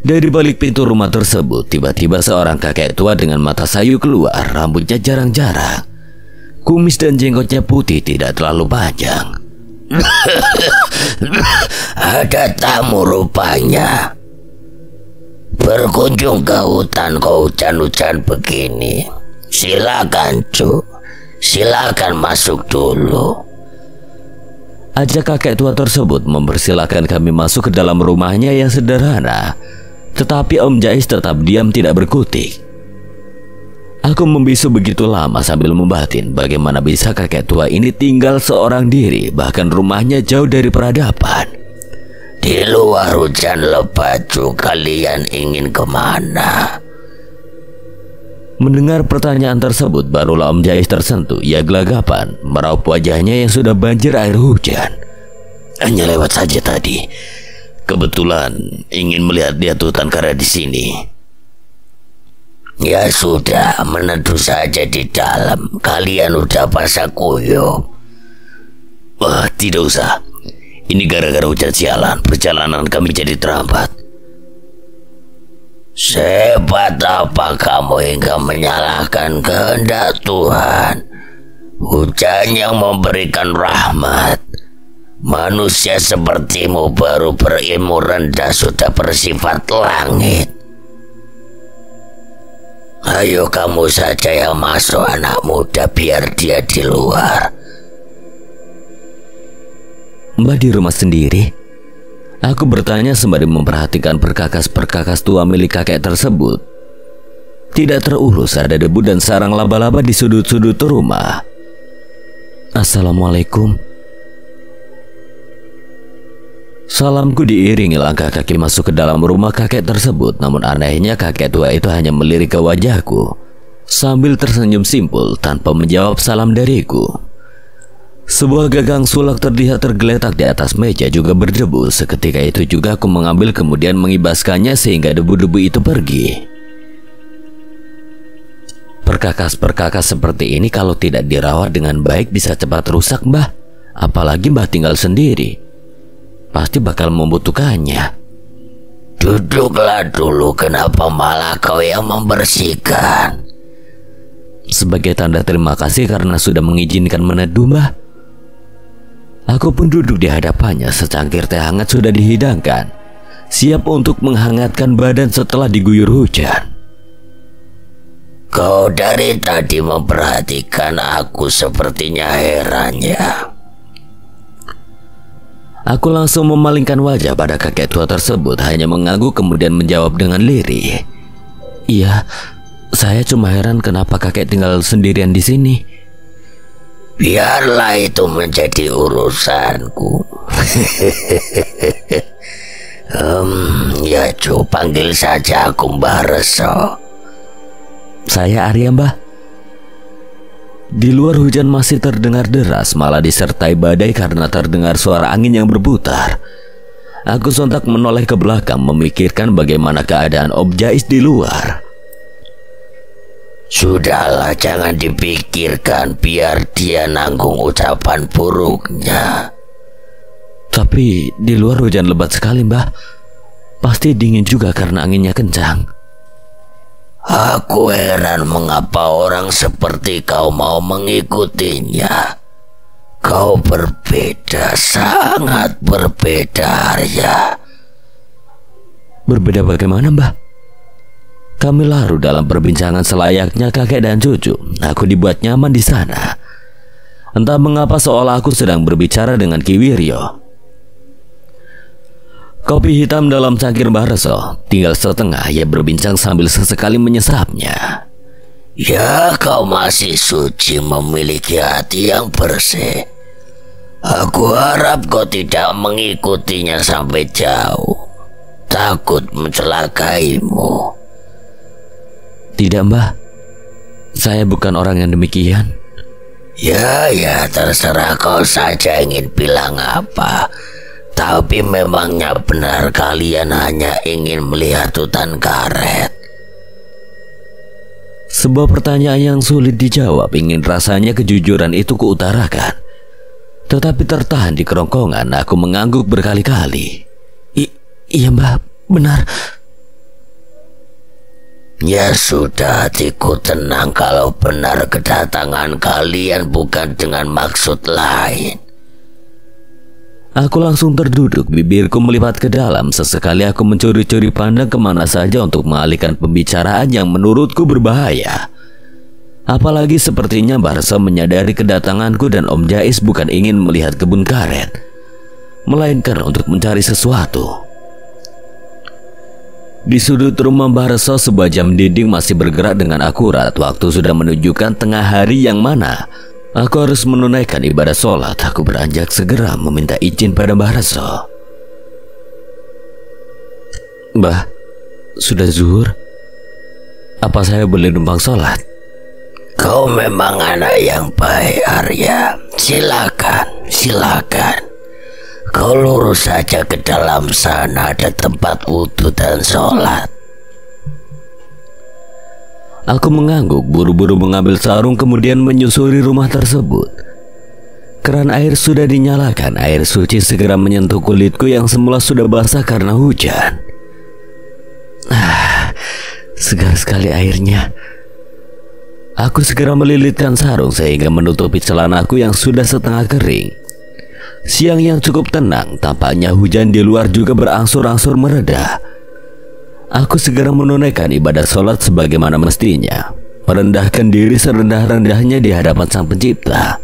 dari balik pintu rumah tersebut tiba-tiba seorang kakek tua dengan mata sayu keluar. Rambutnya jarang-jarang, kumis dan jenggotnya putih, tidak terlalu panjang. Ada tamu rupanya. Berkunjung ke hutan kau hujan-hujan begini. Silakan cu, silakan masuk dulu. Ajak kakek tua tersebut mempersilahkan kami masuk ke dalam rumahnya yang sederhana. Tetapi Om Jais tetap diam, tidak berkutik. Aku membisu begitu lama sambil membatin bagaimana bisa kakek tua ini tinggal seorang diri, bahkan rumahnya jauh dari peradaban. Di luar hujan lebat, kalian ingin kemana? Mendengar pertanyaan tersebut, barulah Om Jais tersentuh. Ia gelagapan meraup wajahnya yang sudah banjir air hujan. Hanya lewat saja tadi. Kebetulan ingin melihat lihat hutan kara di sini. Ya sudah, meneduh saja di dalam. Kalian udah basah kuyup. Wah, tidak usah. Ini gara-gara hujan sialan, perjalanan kami jadi terhambat. Sehebat apa kamu hingga menyalahkan kehendak Tuhan? Hujan yang memberikan rahmat. Manusia sepertimu baru berilmu rendah sudah bersifat langit. Ayo kamu saja yang masuk, anak muda, biar dia di luar. Mbah di rumah sendiri? Aku bertanya sembari memperhatikan perkakas-perkakas tua milik kakek tersebut. Tidak terurus, ada debu dan sarang laba-laba di sudut-sudut rumah. Assalamualaikum. Salamku diiringi langkah kaki masuk ke dalam rumah kakek tersebut. Namun anehnya kakek tua itu hanya melirik ke wajahku sambil tersenyum simpul tanpa menjawab salam dariku. Sebuah gagang sulak terlihat tergeletak di atas meja juga berdebu. Seketika itu juga aku mengambil kemudian mengibaskannya sehingga debu-debu itu pergi. Perkakas-perkakas seperti ini kalau tidak dirawat dengan baik bisa cepat rusak, Mbah. Apalagi Mbah tinggal sendiri, pasti bakal membutuhkannya. Duduklah dulu, kenapa malah kau yang membersihkan? Sebagai tanda terima kasih karena sudah mengizinkan meneduh, Mbah. Aku pun duduk di hadapannya, secangkir teh hangat sudah dihidangkan, siap untuk menghangatkan badan setelah diguyur hujan. Kau dari tadi memperhatikan aku, sepertinya heran ya. Aku langsung memalingkan wajah pada kakek tua tersebut, hanya mengangguk kemudian menjawab dengan lirih. Iya, saya cuma heran kenapa kakek tinggal sendirian di sini. Biarlah itu menjadi urusanku. Ya cu, panggil saja aku Mbah Reso. Saya Arya, Mbah. Di luar hujan masih terdengar deras, malah disertai badai karena terdengar suara angin yang berputar. Aku sontak menoleh ke belakang memikirkan bagaimana keadaan Om Jais di luar. Sudahlah, jangan dipikirkan, biar dia nanggung ucapan buruknya. Tapi di luar hujan lebat sekali, Mbah. Pasti dingin juga karena anginnya kencang. Aku heran mengapa orang seperti kau mau mengikutinya. Kau berbeda, sangat berbeda, Arya. Berbeda bagaimana, Mbah? Kami larut dalam perbincangan selayaknya kakek dan cucu. Aku dibuat nyaman di sana. Entah mengapa seolah aku sedang berbicara dengan Ki Wiryo. Kopi hitam dalam cangkir Mbah Reso tinggal setengah. Ia berbincang sambil sesekali menyesapnya. Ya, kau masih suci, memiliki hati yang bersih. Aku harap kau tidak mengikutinya sampai jauh. Takut mencelakaimu. Tidak, Mbah. Saya bukan orang yang demikian. Ya, terserah kau saja ingin bilang apa. Tapi memangnya benar kalian hanya ingin melihat hutan karet? Sebuah pertanyaan yang sulit dijawab. Ingin rasanya kejujuran itu kuutarakan, tetapi tertahan di kerongkongan. Aku mengangguk berkali-kali. Iya mbah, benar. Ya sudah, hatiku tenang kalau benar kedatangan kalian bukan dengan maksud lain. Aku langsung terduduk, bibirku melipat ke dalam. Sesekali aku mencuri-curi pandang kemana saja untuk mengalihkan pembicaraan yang menurutku berbahaya. Apalagi sepertinya Mbah Reso menyadari kedatanganku dan Om Jais bukan ingin melihat kebun karet, melainkan untuk mencari sesuatu. Di sudut rumah Mbah Reso, sebuah jam dinding masih bergerak dengan akurat. Waktu sudah menunjukkan tengah hari yang mana aku harus menunaikan ibadah sholat. Aku beranjak segera meminta izin pada Mbah Reso. Mbah, sudah zuhur. Apa saya boleh numpang sholat? Kau memang anak yang baik, Arya. Silakan, silakan. Kau lurus saja ke dalam sana, ada tempat wudhu dan sholat. Aku mengangguk, buru-buru mengambil sarung kemudian menyusuri rumah tersebut. Keran air sudah dinyalakan. Air suci segera menyentuh kulitku yang semula sudah basah karena hujan. Segar sekali airnya. Aku segera melilitkan sarung sehingga menutupi celanaku yang sudah setengah kering. Siang yang cukup tenang, tampaknya hujan di luar juga berangsur-angsur mereda. Aku segera menunaikan ibadah sholat sebagaimana mestinya, merendahkan diri serendah-rendahnya di hadapan Sang Pencipta.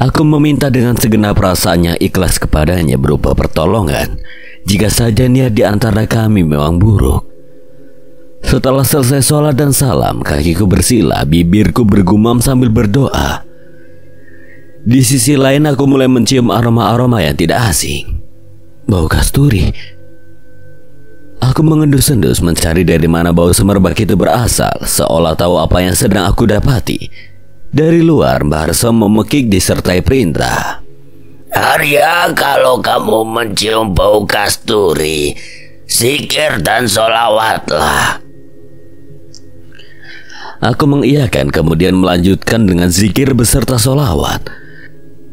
Aku meminta dengan segenap rasanya ikhlas kepadanya berupa pertolongan jika saja niat di antara kami memang buruk. Setelah selesai sholat dan salam, kakiku bersila, bibirku bergumam sambil berdoa. Di sisi lain aku mulai mencium aroma-aroma yang tidak asing. Bau kasturi. Aku mengendus-endus mencari dari mana bau semerbak itu berasal, seolah tahu apa yang sedang aku dapati. Dari luar, Mbah Reso memekik disertai perintah. Arya, kalau kamu mencium bau kasturi, zikir dan sholawatlah. Aku mengiyakan kemudian melanjutkan dengan zikir beserta sholawat.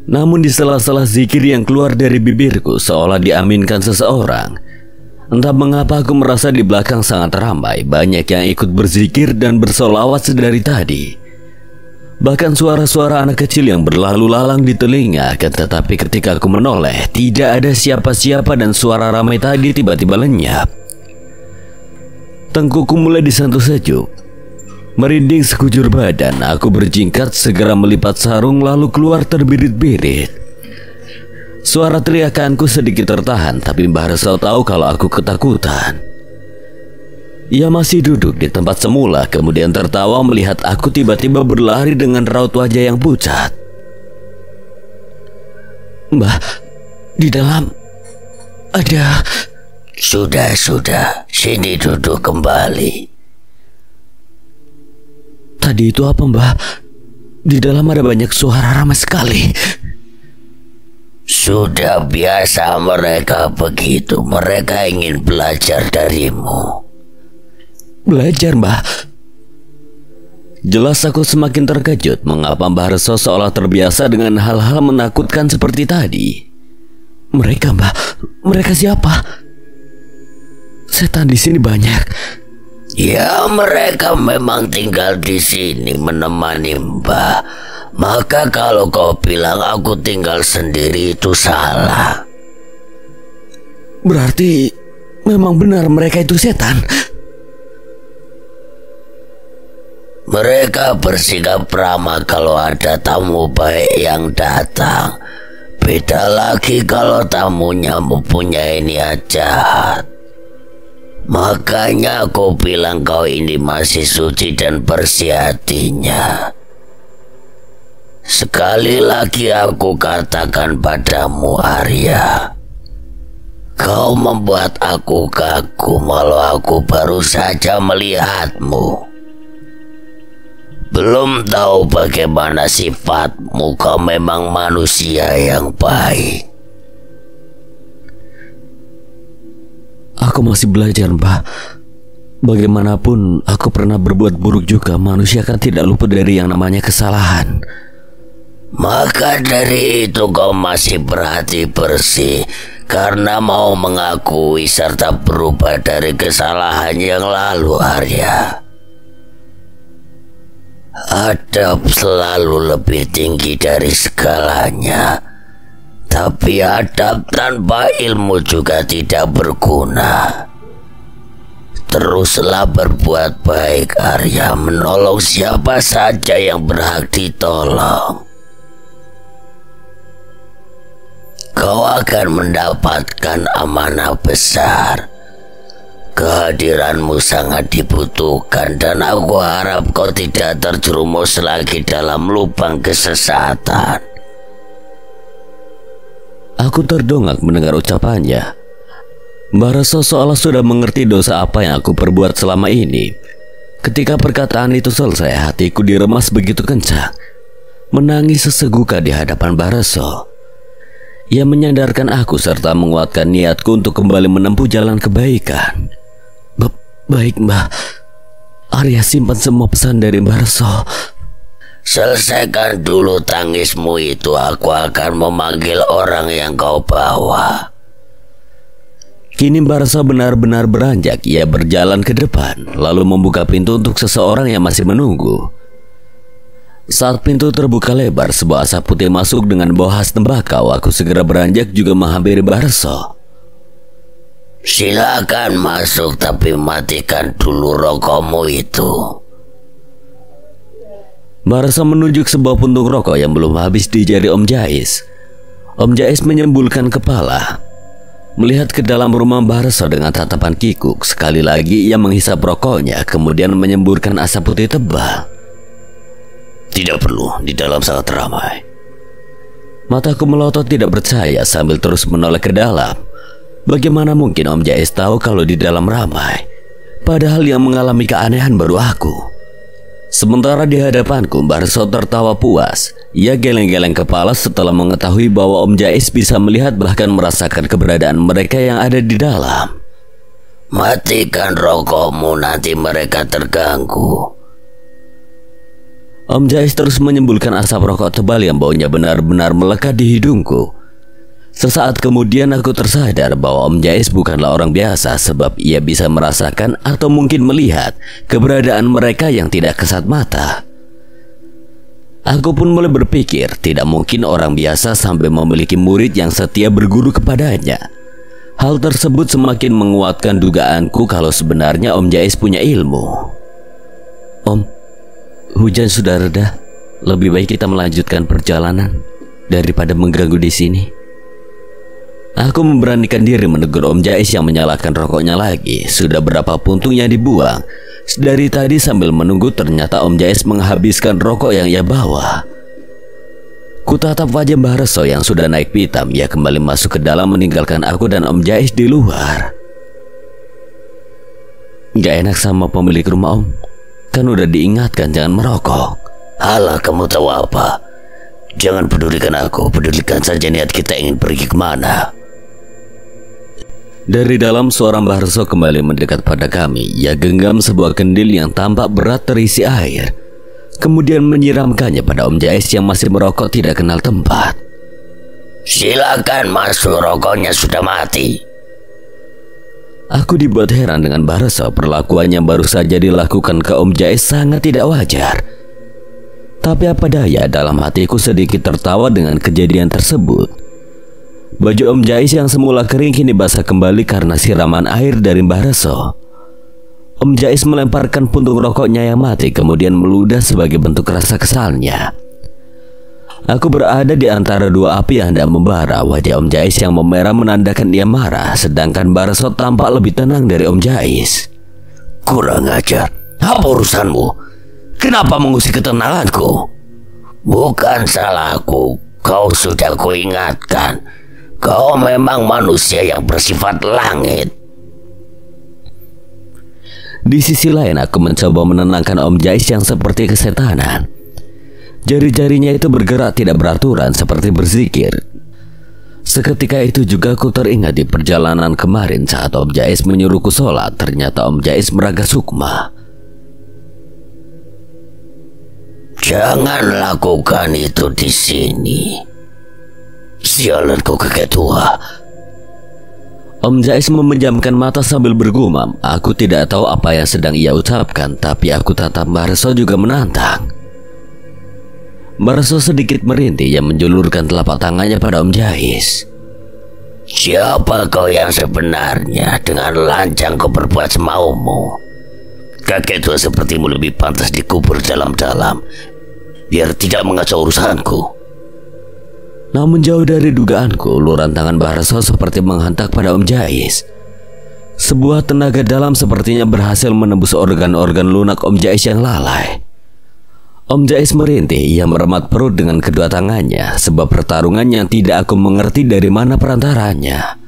Namun di sela-sela zikir yang keluar dari bibirku seolah diaminkan seseorang. Entah mengapa aku merasa di belakang sangat ramai. Banyak yang ikut berzikir dan bersolawat sedari tadi. Bahkan suara-suara anak kecil yang berlalu lalang di telinga. Tetapi ketika aku menoleh, tidak ada siapa-siapa dan suara ramai tadi tiba-tiba lenyap. Tengkukku mulai disentuh sejuk. Merinding sekujur badan, aku berjingkat segera melipat sarung lalu keluar terbirit-birit. Suara teriakanku sedikit tertahan, tapi Mbah Reso tahu kalau aku ketakutan. Ia masih duduk di tempat semula, kemudian tertawa melihat aku tiba-tiba berlari dengan raut wajah yang pucat. Mbah, di dalam ada... Sudah, sini duduk kembali. Tadi itu apa, Mbah? Di dalam ada banyak suara ramai sekali. Sudah biasa mereka begitu. Mereka ingin belajar darimu. Belajar, Mbah? Jelas aku semakin terkejut. Mengapa Mbah Reso seolah terbiasa dengan hal-hal menakutkan seperti tadi? Mereka, Mbah? Mereka siapa? Setan di sini banyak. Ya, mereka memang tinggal di sini menemani Mbah. Maka kalau kau bilang aku tinggal sendiri itu salah. Berarti memang benar mereka itu setan. Mereka bersikap ramah kalau ada tamu baik yang datang. Beda lagi kalau tamunya mempunyai niat jahat. Makanya aku bilang kau ini masih suci dan bersih hatinya. Sekali lagi aku katakan padamu, Arya, kau membuat aku kagum walau aku baru saja melihatmu. Belum tahu bagaimana sifatmu, kau memang manusia yang baik. Aku masih belajar, Mbah. Bagaimanapun aku pernah berbuat buruk juga. Manusia kan tidak luput dari yang namanya kesalahan. Maka dari itu kau masih berhati bersih karena mau mengakui serta berubah dari kesalahan yang lalu, Arya. Adab selalu lebih tinggi dari segalanya. Tapi adab tanpa ilmu juga tidak berguna. Teruslah berbuat baik, Arya, menolong siapa saja yang berhak ditolong. Kau akan mendapatkan amanah besar. Kehadiranmu sangat dibutuhkan dan aku harap kau tidak terjerumus lagi dalam lubang kesesatan. Aku terdongak mendengar ucapannya. Mbah Reso seolah sudah mengerti dosa apa yang aku perbuat selama ini. Ketika perkataan itu selesai, hatiku diremas begitu kencang. Menangis sesegukan di hadapan Mbah Reso. Ia menyadarkan aku serta menguatkan niatku untuk kembali menempuh jalan kebaikan. Baik, Mbah. Arya simpan semua pesan dari Mbah Reso. Selesaikan dulu tangismu itu, aku akan memanggil orang yang kau bawa. Kini Mbah Reso benar-benar beranjak. Ia berjalan ke depan, lalu membuka pintu untuk seseorang yang masih menunggu. Saat pintu terbuka lebar, sebuah asap putih masuk dengan bau khas tembakau. Aku segera beranjak juga menghampiri Mbah Reso. Silakan masuk, tapi matikan dulu rokokmu itu. Mbah Reso menunjuk sebuah puntung rokok yang belum habis di jari Om Jais. Om Jais menyembulkan kepala, melihat ke dalam rumah Mbah Reso dengan tatapan kikuk. Sekali lagi ia menghisap rokoknya, kemudian menyemburkan asap putih tebal. Tidak perlu, di dalam sangat ramai. Mataku melotot tidak percaya sambil terus menoleh ke dalam. Bagaimana mungkin Om Jais tahu kalau di dalam ramai? Padahal yang mengalami keanehan baru aku. Sementara di hadapanku Mbah Reso tertawa puas. Ia geleng-geleng kepala setelah mengetahui bahwa Om Jais bisa melihat bahkan merasakan keberadaan mereka yang ada di dalam. Matikan rokokmu, nanti mereka terganggu. Om Jais terus menyembulkan asap rokok tebal yang baunya benar-benar melekat di hidungku. Sesaat kemudian aku tersadar bahwa Om Jais bukanlah orang biasa, sebab ia bisa merasakan atau mungkin melihat keberadaan mereka yang tidak kasat mata. Aku pun mulai berpikir tidak mungkin orang biasa sampai memiliki murid yang setia berguru kepadanya. Hal tersebut semakin menguatkan dugaanku kalau sebenarnya Om Jais punya ilmu. Om, hujan sudah reda. Lebih baik kita melanjutkan perjalanan daripada mengganggu di sini. Aku memberanikan diri menegur Om Jais yang menyalakan rokoknya lagi. Sudah berapa puntung yang dibuang. Dari tadi sambil menunggu ternyata Om Jais menghabiskan rokok yang ia bawa. Kutatap wajah Mbah Reso yang sudah naik pitam. Ia kembali masuk ke dalam meninggalkan aku dan Om Jais di luar. Gak enak sama pemilik rumah, Om. Kan udah diingatkan jangan merokok. Alah, kamu tahu apa? Jangan pedulikan aku, pedulikan saja niat kita ingin pergi kemana. Dari dalam suara Mbah Reso kembali mendekat pada kami. Ia genggam sebuah kendil yang tampak berat terisi air, kemudian menyiramkannya pada Om Jais yang masih merokok tidak kenal tempat. Silakan masuk, rokoknya sudah mati. Aku dibuat heran dengan Mbah Reso. Perlakuan yang baru saja dilakukan ke Om Jais sangat tidak wajar. Tapi apa daya, dalam hatiku sedikit tertawa dengan kejadian tersebut. Baju Om Jais yang semula kering kini basah kembali karena siraman air dari Mbah Reso. Om Jais melemparkan puntung rokoknya yang mati kemudian meludah sebagai bentuk rasa kesalnya. Aku berada di antara dua api yang hendak membara. Wajah Om Jais yang memerah menandakan ia marah, sedangkan Mbah Reso tampak lebih tenang dari Om Jais. Kurang ajar, apa urusanmu? Kenapa mengusik ketenanganku? Bukan salahku, kau sudah kuingatkan. Kau memang manusia yang bersifat langit. Di sisi lain aku mencoba menenangkan Om Jais yang seperti kesetanan. Jari-jarinya itu bergerak tidak beraturan seperti berzikir. Seketika itu juga aku teringat di perjalanan kemarin saat Om Jais menyuruhku sholat. Ternyata Om Jais meraga sukma. Jangan lakukan itu di sini. Sialan kau kakek tua. Om Jais memejamkan mata sambil bergumam. Aku tidak tahu apa yang sedang ia ucapkan, tapi aku tatap Mbah Reso juga menantang. Mbah Reso sedikit merintih. Ia menjulurkan telapak tangannya pada Om Jais. Siapa kau yang sebenarnya? Dengan lancang kau berbuat semaumu. Kakek tua sepertimu lebih pantas dikubur dalam-dalam, biar tidak mengacau urusanku. Namun jauh dari dugaanku, uluran tangan Mbah Reso seperti menghantak pada Om Jais. Sebuah tenaga dalam sepertinya berhasil menembus organ-organ lunak Om Jais yang lalai. Om Jais merintih. Ia meremat perut dengan kedua tangannya, sebab pertarungan yang tidak aku mengerti dari mana perantaranya.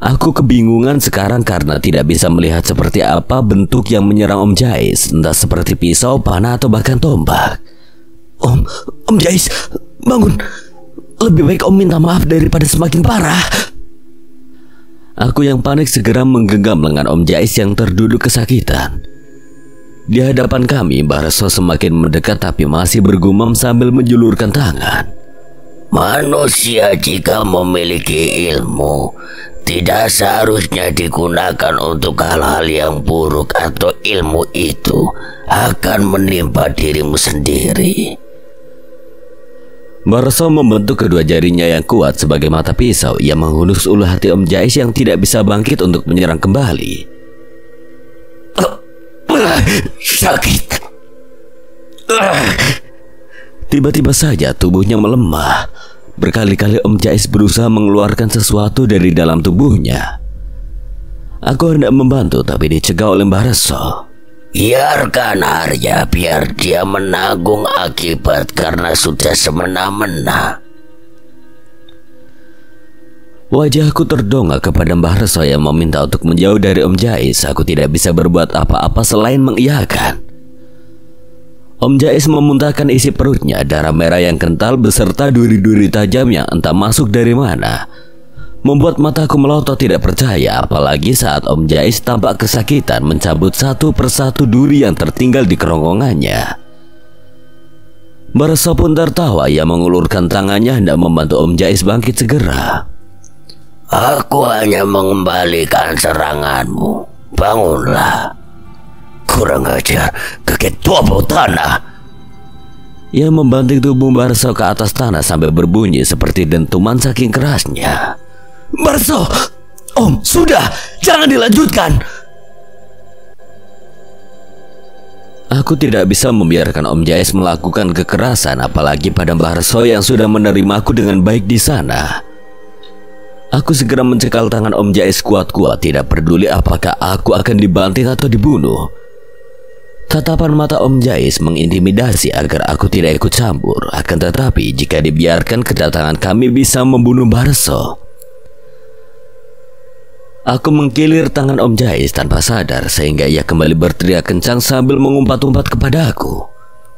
Aku kebingungan sekarang karena tidak bisa melihat seperti apa bentuk yang menyerang Om Jais, entah seperti pisau, panah, atau bahkan tombak. Om Jais, bangun. Lebih baik Om minta maaf daripada semakin parah. Aku yang panik segera menggenggam lengan Om Jais yang terduduk kesakitan. Di hadapan kami, Mbah Reso semakin mendekat tapi masih bergumam sambil menjulurkan tangan. Manusia jika memiliki ilmu tidak seharusnya digunakan untuk hal-hal yang buruk, atau ilmu itu akan menimpa dirimu sendiri. Mbah Reso membentuk kedua jarinya yang kuat sebagai mata pisau. Ia menghunus ulu hati Om Jais yang tidak bisa bangkit untuk menyerang kembali. Sakit. Tiba-tiba saja tubuhnya melemah. Berkali-kali Om Jais berusaha mengeluarkan sesuatu dari dalam tubuhnya. Aku hendak membantu tapi dicegah oleh Mbah Reso. Biarkan Arya, biar dia menanggung akibat karena sudah semena-mena. Wajahku terdongak kepada Mbah Reso yang meminta untuk menjauh dari Om Jais. Aku tidak bisa berbuat apa-apa selain mengiyakan. Om Jais memuntahkan isi perutnya, darah merah yang kental beserta duri-duri tajam yang entah masuk dari mana, membuat mataku melotot tidak percaya, apalagi saat Om Jais tampak kesakitan mencabut satu persatu duri yang tertinggal di kerongkongannya. Mbah Reso pun tertawa. Ia mengulurkan tangannya hendak membantu Om Jais bangkit segera. Aku hanya mengembalikan seranganmu. Bangunlah. Kurang ajar, kakek tua bau tanah. Ia membanting tubuh Mbah Reso ke atas tanah sampai berbunyi seperti dentuman saking kerasnya. Mbah Reso, Om, sudah, jangan dilanjutkan. Aku tidak bisa membiarkan Om Jais melakukan kekerasan, apalagi pada Mbah Reso yang sudah menerimaku dengan baik di sana. Aku segera mencekal tangan Om Jais kuat-kuat, tidak peduli apakah aku akan dibanting atau dibunuh. Tatapan mata Om Jais mengintimidasi agar aku tidak ikut campur. Akan tetapi jika dibiarkan, kedatangan kami bisa membunuh Mbah Reso. Aku mengkilir tangan Om Jais tanpa sadar sehingga ia kembali berteriak kencang sambil mengumpat-umpat kepada aku.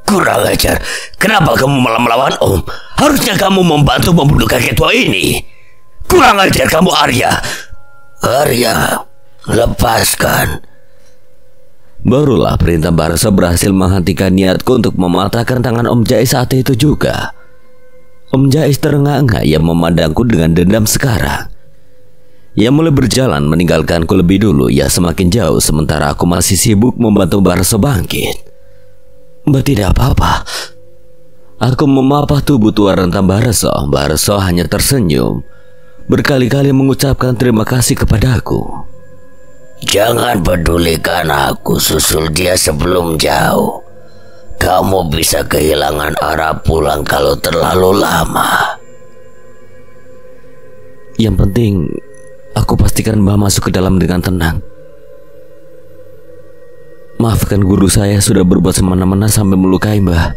Kurang ajar, kenapa kamu malah melawan Om? Harusnya kamu membantu membunuh kakek tua ini. Kurang ajar kamu, Arya. Arya, lepaskan. Barulah perintah Mbah Reso berhasil menghentikan niatku untuk mematahkan tangan Om Jais saat itu juga. Om Jais terengah-engah. Ia memandangku dengan dendam sekarang. Ia mulai berjalan meninggalkanku lebih dulu. Ia semakin jauh sementara aku masih sibuk membantu Mbah Reso bangkit. Mbah tidak apa-apa. Aku memapah tubuh tua renta Mbah Reso. Mbah Reso hanya tersenyum, berkali-kali mengucapkan terima kasih kepadaku. Jangan pedulikan aku, susul dia sebelum jauh. Kamu bisa kehilangan arah pulang kalau terlalu lama. Yang penting aku pastikan Mbah masuk ke dalam dengan tenang. Maafkan guru saya sudah berbuat semena-mena sampai melukai Mbah.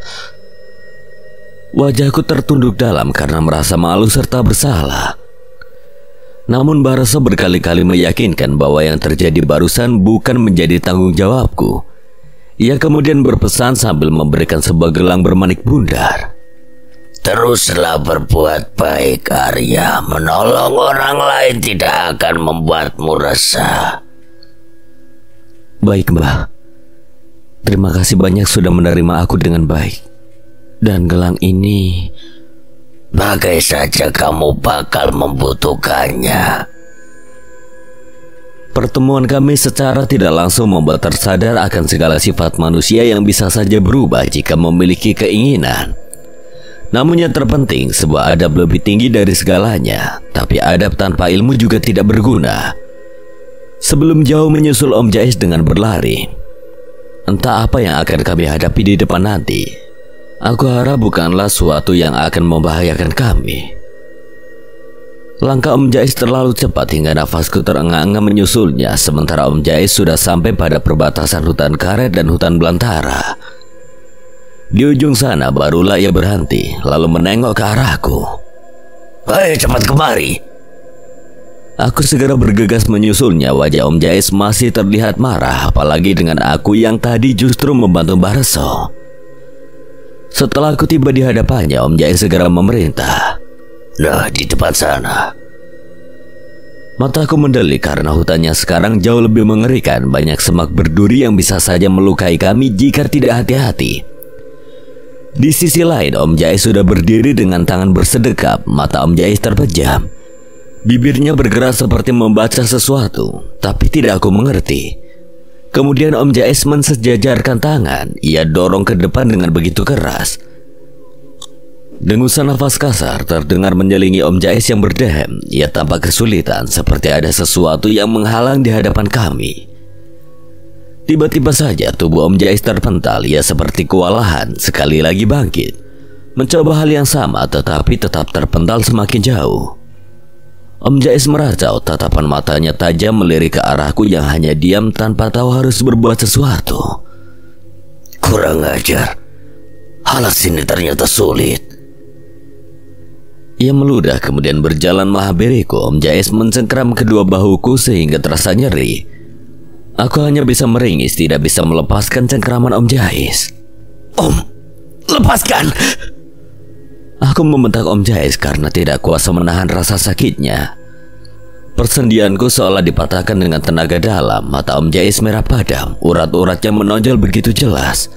Wajahku tertunduk dalam karena merasa malu serta bersalah. Namun Mbah Reso berkali-kali meyakinkan bahwa yang terjadi barusan bukan menjadi tanggung jawabku. Ia kemudian berpesan sambil memberikan sebuah gelang bermanik bundar. Teruslah berbuat baik, Arya. Menolong orang lain tidak akan membuatmu resah. Baik, Mbah. Terima kasih banyak sudah menerima aku dengan baik. Dan gelang ini, bagai saja kamu bakal membutuhkannya. pertemuan kami secara tidak langsung membuat tersadar akan segala sifat manusia yang bisa saja berubah jika memiliki keinginan. Namun yang terpenting, sebuah adab lebih tinggi dari segalanya. Tapi adab tanpa ilmu juga tidak berguna. Sebelum jauh menyusul Om Jais dengan berlari, entah apa yang akan kami hadapi di depan nanti. Aku harap bukanlah suatu yang akan membahayakan kami. Langkah Om Jais terlalu cepat hingga nafasku terengah-engah menyusulnya. Sementara Om Jais sudah sampai pada perbatasan hutan karet dan hutan belantara. Di ujung sana barulah ia berhenti, lalu menengok ke arahku. Hei, cepat kemari. Aku segera bergegas menyusulnya. Wajah Om Jais masih terlihat marah, apalagi dengan aku yang tadi justru membantu Mbah Reso. Setelah aku tiba di hadapannya, Om Jais segera memerintah. Nah, di depan sana. Mataku mendelik karena hutannya sekarang jauh lebih mengerikan. Banyak semak berduri yang bisa saja melukai kami jika tidak hati-hati. Di sisi lain, Om Jais sudah berdiri dengan tangan bersedekap. Mata Om Jais terpejam. Bibirnya bergerak seperti membaca sesuatu, tapi tidak aku mengerti. Kemudian Om Jais mensejajarkan tangan. Ia dorong ke depan dengan begitu keras. Dengusan nafas kasar terdengar menyelingi Om Jais yang berdehem. Ia tampak kesulitan, seperti ada sesuatu yang menghalang di hadapan kami. Tiba-tiba saja tubuh Om Jais terpental. Ia seperti kewalahan, sekali lagi bangkit. Mencoba hal yang sama, tetapi tetap terpental semakin jauh. Om Jais meracau, tatapan matanya tajam melirik ke arahku yang hanya diam tanpa tahu harus berbuat sesuatu. Kurang ajar. Alas ini ternyata sulit. Ia meludah kemudian berjalan menghampiriku. Om Jais mencengkram kedua bahuku sehingga terasa nyeri. Aku hanya bisa meringis, tidak bisa melepaskan cengkraman Om Jais. Om, lepaskan! Aku membentak Om Jais karena tidak kuasa menahan rasa sakitnya. Persendianku seolah dipatahkan dengan tenaga dalam. Mata Om Jais merah padam, urat-uratnya menonjol begitu jelas.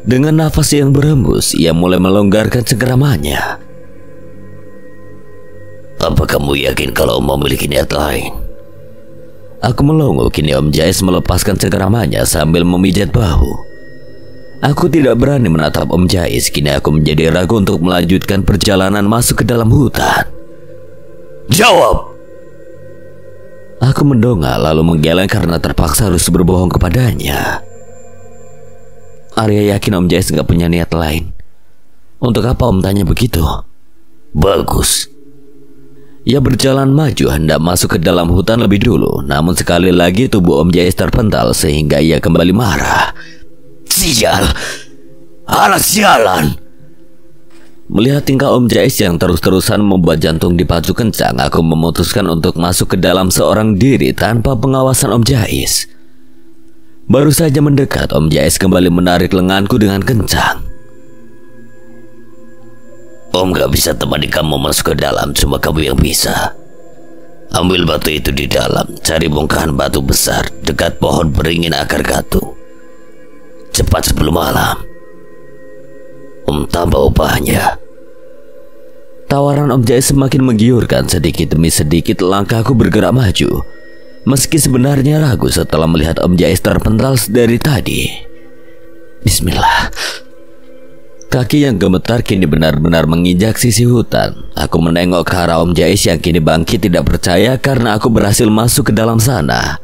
Dengan nafas yang berhembus, ia mulai melonggarkan cengkramannya. Apa kamu yakin kalau Om memiliki niat lain? Aku melongo. Kini Om Jais melepaskan cengkramannya sambil memijat bahu. Aku tidak berani menatap Om Jais. Kini aku menjadi ragu untuk melanjutkan perjalanan masuk ke dalam hutan. Jawab! Aku mendongak lalu menggeleng karena terpaksa harus berbohong kepadanya. Arya yakin Om Jais nggak punya niat lain. Untuk apa Om tanya begitu? Bagus. Ia berjalan maju hendak masuk ke dalam hutan lebih dulu. Namun sekali lagi tubuh Om Jais terpental sehingga ia kembali marah. Sial! Alas sialan! Melihat tingkah Om Jais yang terus-terusan membuat jantung dipacu kencang, aku memutuskan untuk masuk ke dalam seorang diri tanpa pengawasan Om Jais. Baru saja mendekat, Om Jais kembali menarik lenganku dengan kencang. Om gak bisa temani kamu masuk ke dalam, cuma kamu yang bisa. Ambil batu itu di dalam, cari bongkahan batu besar dekat pohon beringin akar gatu. Cepat sebelum malam. Om tambah upahnya. Tawaran Om Jais semakin menggiurkan. Sedikit demi sedikit langkahku bergerak maju. Meski sebenarnya ragu setelah melihat Om Jais terpental dari tadi. Bismillah. Kaki yang gemetar kini benar-benar menginjak sisi hutan. Aku menengok ke arah Om Jais yang kini bangkit tidak percaya karena aku berhasil masuk ke dalam sana.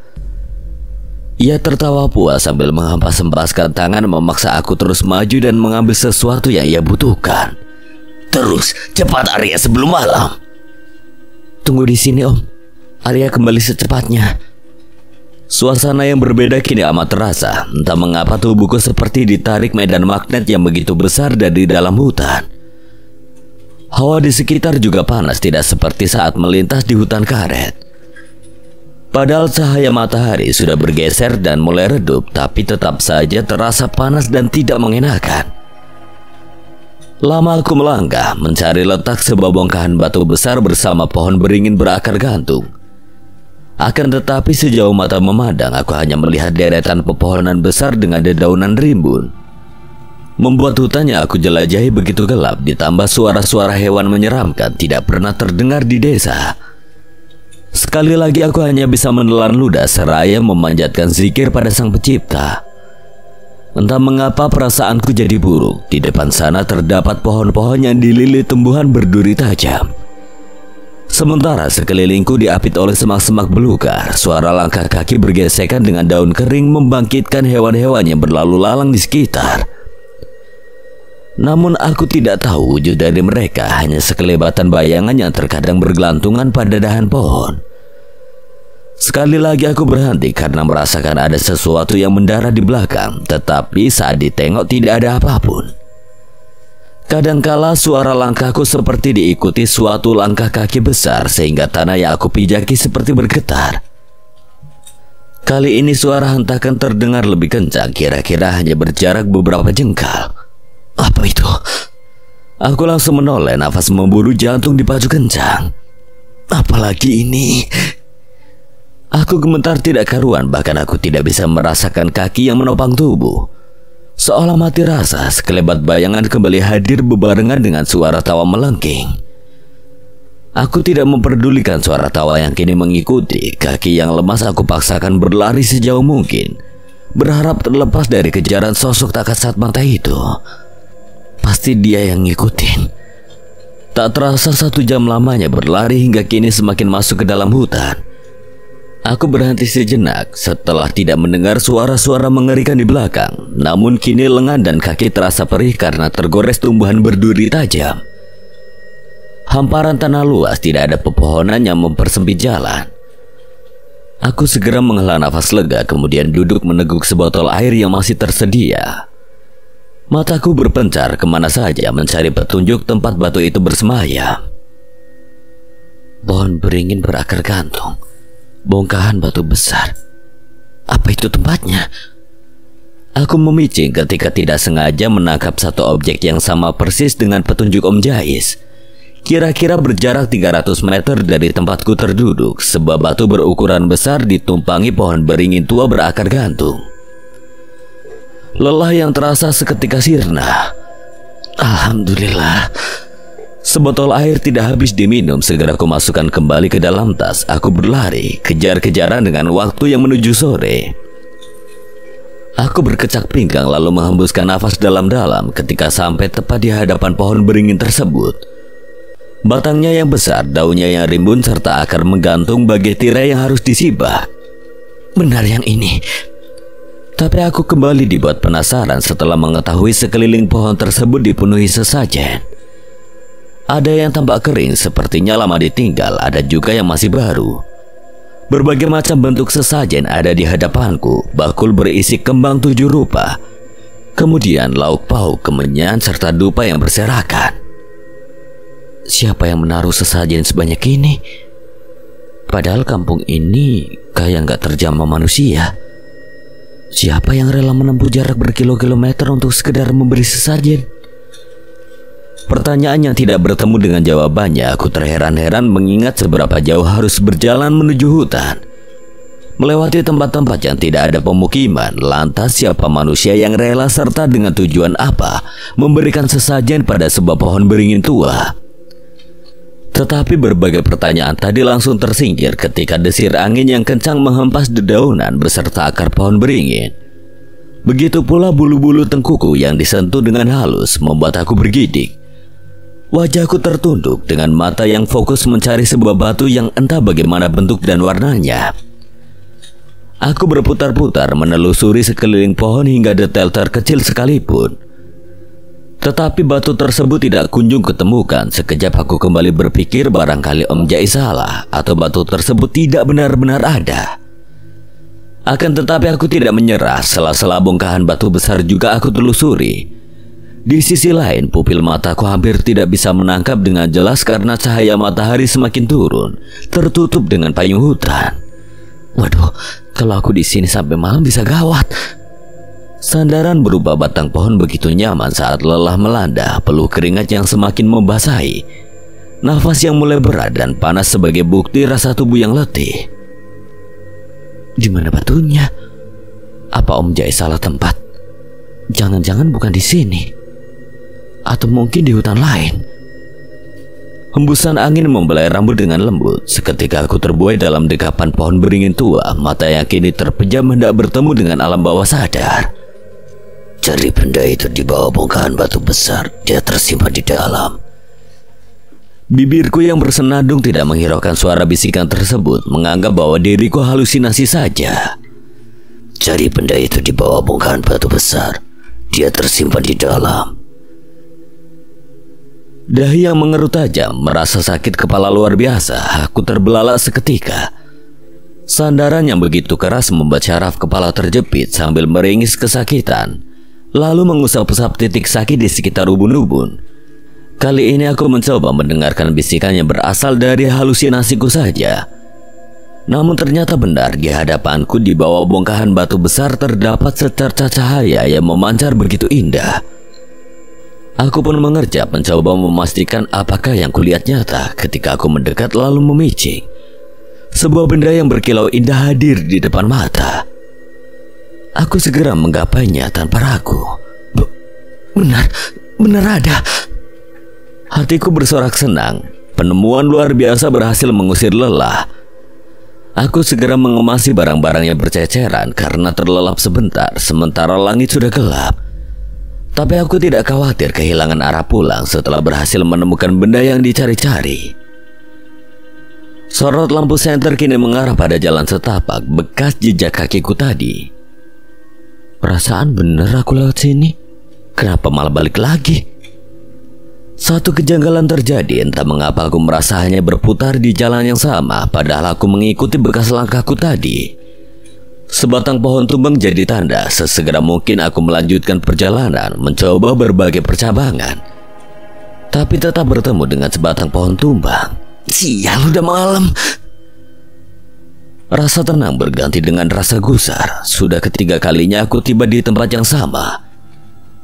Ia tertawa puas sambil menghempas-hempaskan tangan memaksa aku terus maju dan mengambil sesuatu yang ia butuhkan. Terus, cepat Arya sebelum malam. Tunggu di sini Om. Arya kembali secepatnya. Suasana yang berbeda kini amat terasa. Entah mengapa tubuhku seperti ditarik medan magnet yang begitu besar dari dalam hutan. Hawa di sekitar juga panas, tidak seperti saat melintas di hutan karet. Padahal cahaya matahari sudah bergeser dan mulai redup, tapi tetap saja terasa panas dan tidak mengenakan. Lama aku melangkah mencari letak sebuah bongkahan batu besar bersama pohon beringin berakar gantung. Akan tetapi sejauh mata memandang aku hanya melihat deretan pepohonan besar dengan dedaunan rimbun. Membuat hutan yang aku jelajahi begitu gelap, ditambah suara-suara hewan menyeramkan tidak pernah terdengar di desa. Sekali lagi aku hanya bisa menelan ludah seraya memanjatkan zikir pada Sang Pencipta. Entah mengapa perasaanku jadi buruk. Di depan sana terdapat pohon-pohon yang dililit tumbuhan berduri tajam. Sementara sekelilingku diapit oleh semak-semak belukar. Suara langkah kaki bergesekan dengan daun kering membangkitkan hewan-hewan yang berlalu lalang di sekitar. Namun aku tidak tahu wujud dari mereka, hanya sekelebatan bayangan yang terkadang bergelantungan pada dahan pohon. Sekali lagi aku berhenti karena merasakan ada sesuatu yang mendarat di belakang, tetapi saat ditengok tidak ada apapun. Kadangkala suara langkahku seperti diikuti suatu langkah kaki besar sehingga tanah yang aku pijaki seperti bergetar. Kali ini suara hentakan terdengar lebih kencang, kira-kira hanya berjarak beberapa jengkal. Apa itu? Aku langsung menoleh, nafas memburu, jantung dipacu kencang. Apalagi ini? Aku gemetar tidak karuan, bahkan aku tidak bisa merasakan kaki yang menopang tubuh. Seolah mati rasa, sekelebat bayangan kembali hadir bebarengan dengan suara tawa melengking. Aku tidak memperdulikan suara tawa yang kini mengikuti. Kaki yang lemas aku paksakan berlari sejauh mungkin, berharap terlepas dari kejaran sosok tak kasat mata itu. Pasti dia yang ngikutin. Tak terasa 1 jam lamanya berlari hingga kini semakin masuk ke dalam hutan. Aku berhenti sejenak setelah tidak mendengar suara-suara mengerikan di belakang. Namun kini lengan dan kaki terasa perih karena tergores tumbuhan berduri tajam. Hamparan tanah luas, tidak ada pepohonan yang mempersempit jalan. Aku segera menghela nafas lega, kemudian duduk meneguk sebotol air yang masih tersedia. Mataku berpencar kemana saja mencari petunjuk tempat batu itu bersemayam. Pohon beringin berakar gantung, bongkahan batu besar. Apa itu tempatnya? Aku memicing ketika tidak sengaja menangkap satu objek yang sama persis dengan petunjuk Om Jais. Kira-kira berjarak 300 meter dari tempatku terduduk, sebuah batu berukuran besar ditumpangi pohon beringin tua berakar gantung. Lelah yang terasa seketika sirna. Alhamdulillah. Sebotol air tidak habis diminum, segera aku masukkan kembali ke dalam tas. Aku berlari, kejar-kejaran dengan waktu yang menuju sore. Aku berkecak pinggang lalu menghembuskan nafas dalam-dalam ketika sampai tepat di hadapan pohon beringin tersebut. Batangnya yang besar, daunnya yang rimbun, serta akar menggantung bagai tirai yang harus disibak. Benar yang ini. Tapi aku kembali dibuat penasaran setelah mengetahui sekeliling pohon tersebut dipenuhi sesajen. Ada yang tampak kering sepertinya lama ditinggal, ada juga yang masih baru. Berbagai macam bentuk sesajen ada di hadapanku, bakul berisi kembang 7 rupa. Kemudian lauk pauk, kemenyan, serta dupa yang berserakan. Siapa yang menaruh sesajen sebanyak ini? Padahal kampung ini kayak nggak terjamah manusia. Siapa yang rela menempuh jarak berkilo-kilometer untuk sekedar memberi sesajen? Pertanyaan yang tidak bertemu dengan jawabannya. Aku terheran-heran mengingat seberapa jauh harus berjalan menuju hutan, melewati tempat-tempat yang tidak ada pemukiman. Lantas siapa manusia yang rela serta dengan tujuan apa memberikan sesajen pada sebuah pohon beringin tua? Tetapi berbagai pertanyaan tadi langsung tersingkir ketika desir angin yang kencang menghempas dedaunan beserta akar pohon beringin. Begitu pula bulu-bulu tengkuku yang disentuh dengan halus membuat aku bergidik. Wajahku tertunduk dengan mata yang fokus mencari sebuah batu yang entah bagaimana bentuk dan warnanya. Aku berputar-putar menelusuri sekeliling pohon hingga detail terkecil sekalipun. Tetapi batu tersebut tidak kunjung ketemukan. Sekejap aku kembali berpikir barangkali Om Jais salah atau batu tersebut tidak benar-benar ada. Akan tetapi aku tidak menyerah. Sela-sela bongkahan batu besar juga aku telusuri. Di sisi lain, pupil mataku hampir tidak bisa menangkap dengan jelas karena cahaya matahari semakin turun, tertutup dengan payung hutan. Waduh, kalau aku di sini sampai malam bisa gawat. Sandaran berupa batang pohon begitu nyaman saat lelah melanda, peluh keringat yang semakin membasahi, nafas yang mulai berat dan panas sebagai bukti rasa tubuh yang letih. Di mana batunya? Apa Om Jai salah tempat? Jangan-jangan bukan di sini, atau mungkin di hutan lain. Hembusan angin membelai rambut dengan lembut. Seketika aku terbuai dalam dekapan pohon beringin tua, mata yang kini terpejam hendak bertemu dengan alam bawah sadar. Cari benda itu di bawah bongkahan batu besar. Dia tersimpan di dalam. Bibirku yang bersenandung tidak menghiraukan suara bisikan tersebut, menganggap bahwa diriku halusinasi saja. Cari benda itu di bawah bongkahan batu besar. Dia tersimpan di dalam. Dahi yang mengerut tajam, merasa sakit kepala luar biasa. Aku terbelalak seketika. Sandaran yang begitu keras membuat syaraf kepala terjepit sambil meringis kesakitan, lalu mengusap-usap titik sakit di sekitar ubun-ubun. Kali ini aku mencoba mendengarkan bisikan yang berasal dari halusinasiku saja. Namun ternyata benar, di hadapanku di bawah bongkahan batu besar terdapat secercah cahaya yang memancar begitu indah. Aku pun mengerjap mencoba memastikan apakah yang kulihat nyata. Ketika aku mendekat lalu memicing, sebuah benda yang berkilau indah hadir di depan mata. Aku segera menggapainya tanpa ragu. Benar ada. Hatiku bersorak senang. Penemuan luar biasa berhasil mengusir lelah. Aku segera mengemasi barang-barang yang berceceran karena terlelap sebentar, sementara langit sudah gelap. Tapi aku tidak khawatir kehilangan arah pulang setelah berhasil menemukan benda yang dicari-cari. Sorot lampu senter kini mengarah pada jalan setapak bekas jejak kakiku tadi. Perasaan bener aku lewat sini. Kenapa malah balik lagi? Satu kejanggalan terjadi, entah mengapa aku merasa hanya berputar di jalan yang sama, padahal aku mengikuti bekas langkahku tadi. Sebatang pohon tumbang jadi tanda. Sesegera mungkin aku melanjutkan perjalanan, mencoba berbagai percabangan, tapi tetap bertemu dengan sebatang pohon tumbang. Sial, udah malam. Rasa tenang berganti dengan rasa gusar. Sudah ketiga kalinya aku tiba di tempat yang sama.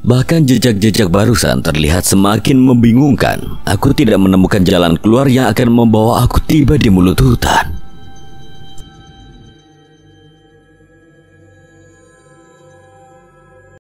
Bahkan jejak-jejak barusan terlihat semakin membingungkan. Aku tidak menemukan jalan keluar yang akan membawa aku tiba di mulut hutan.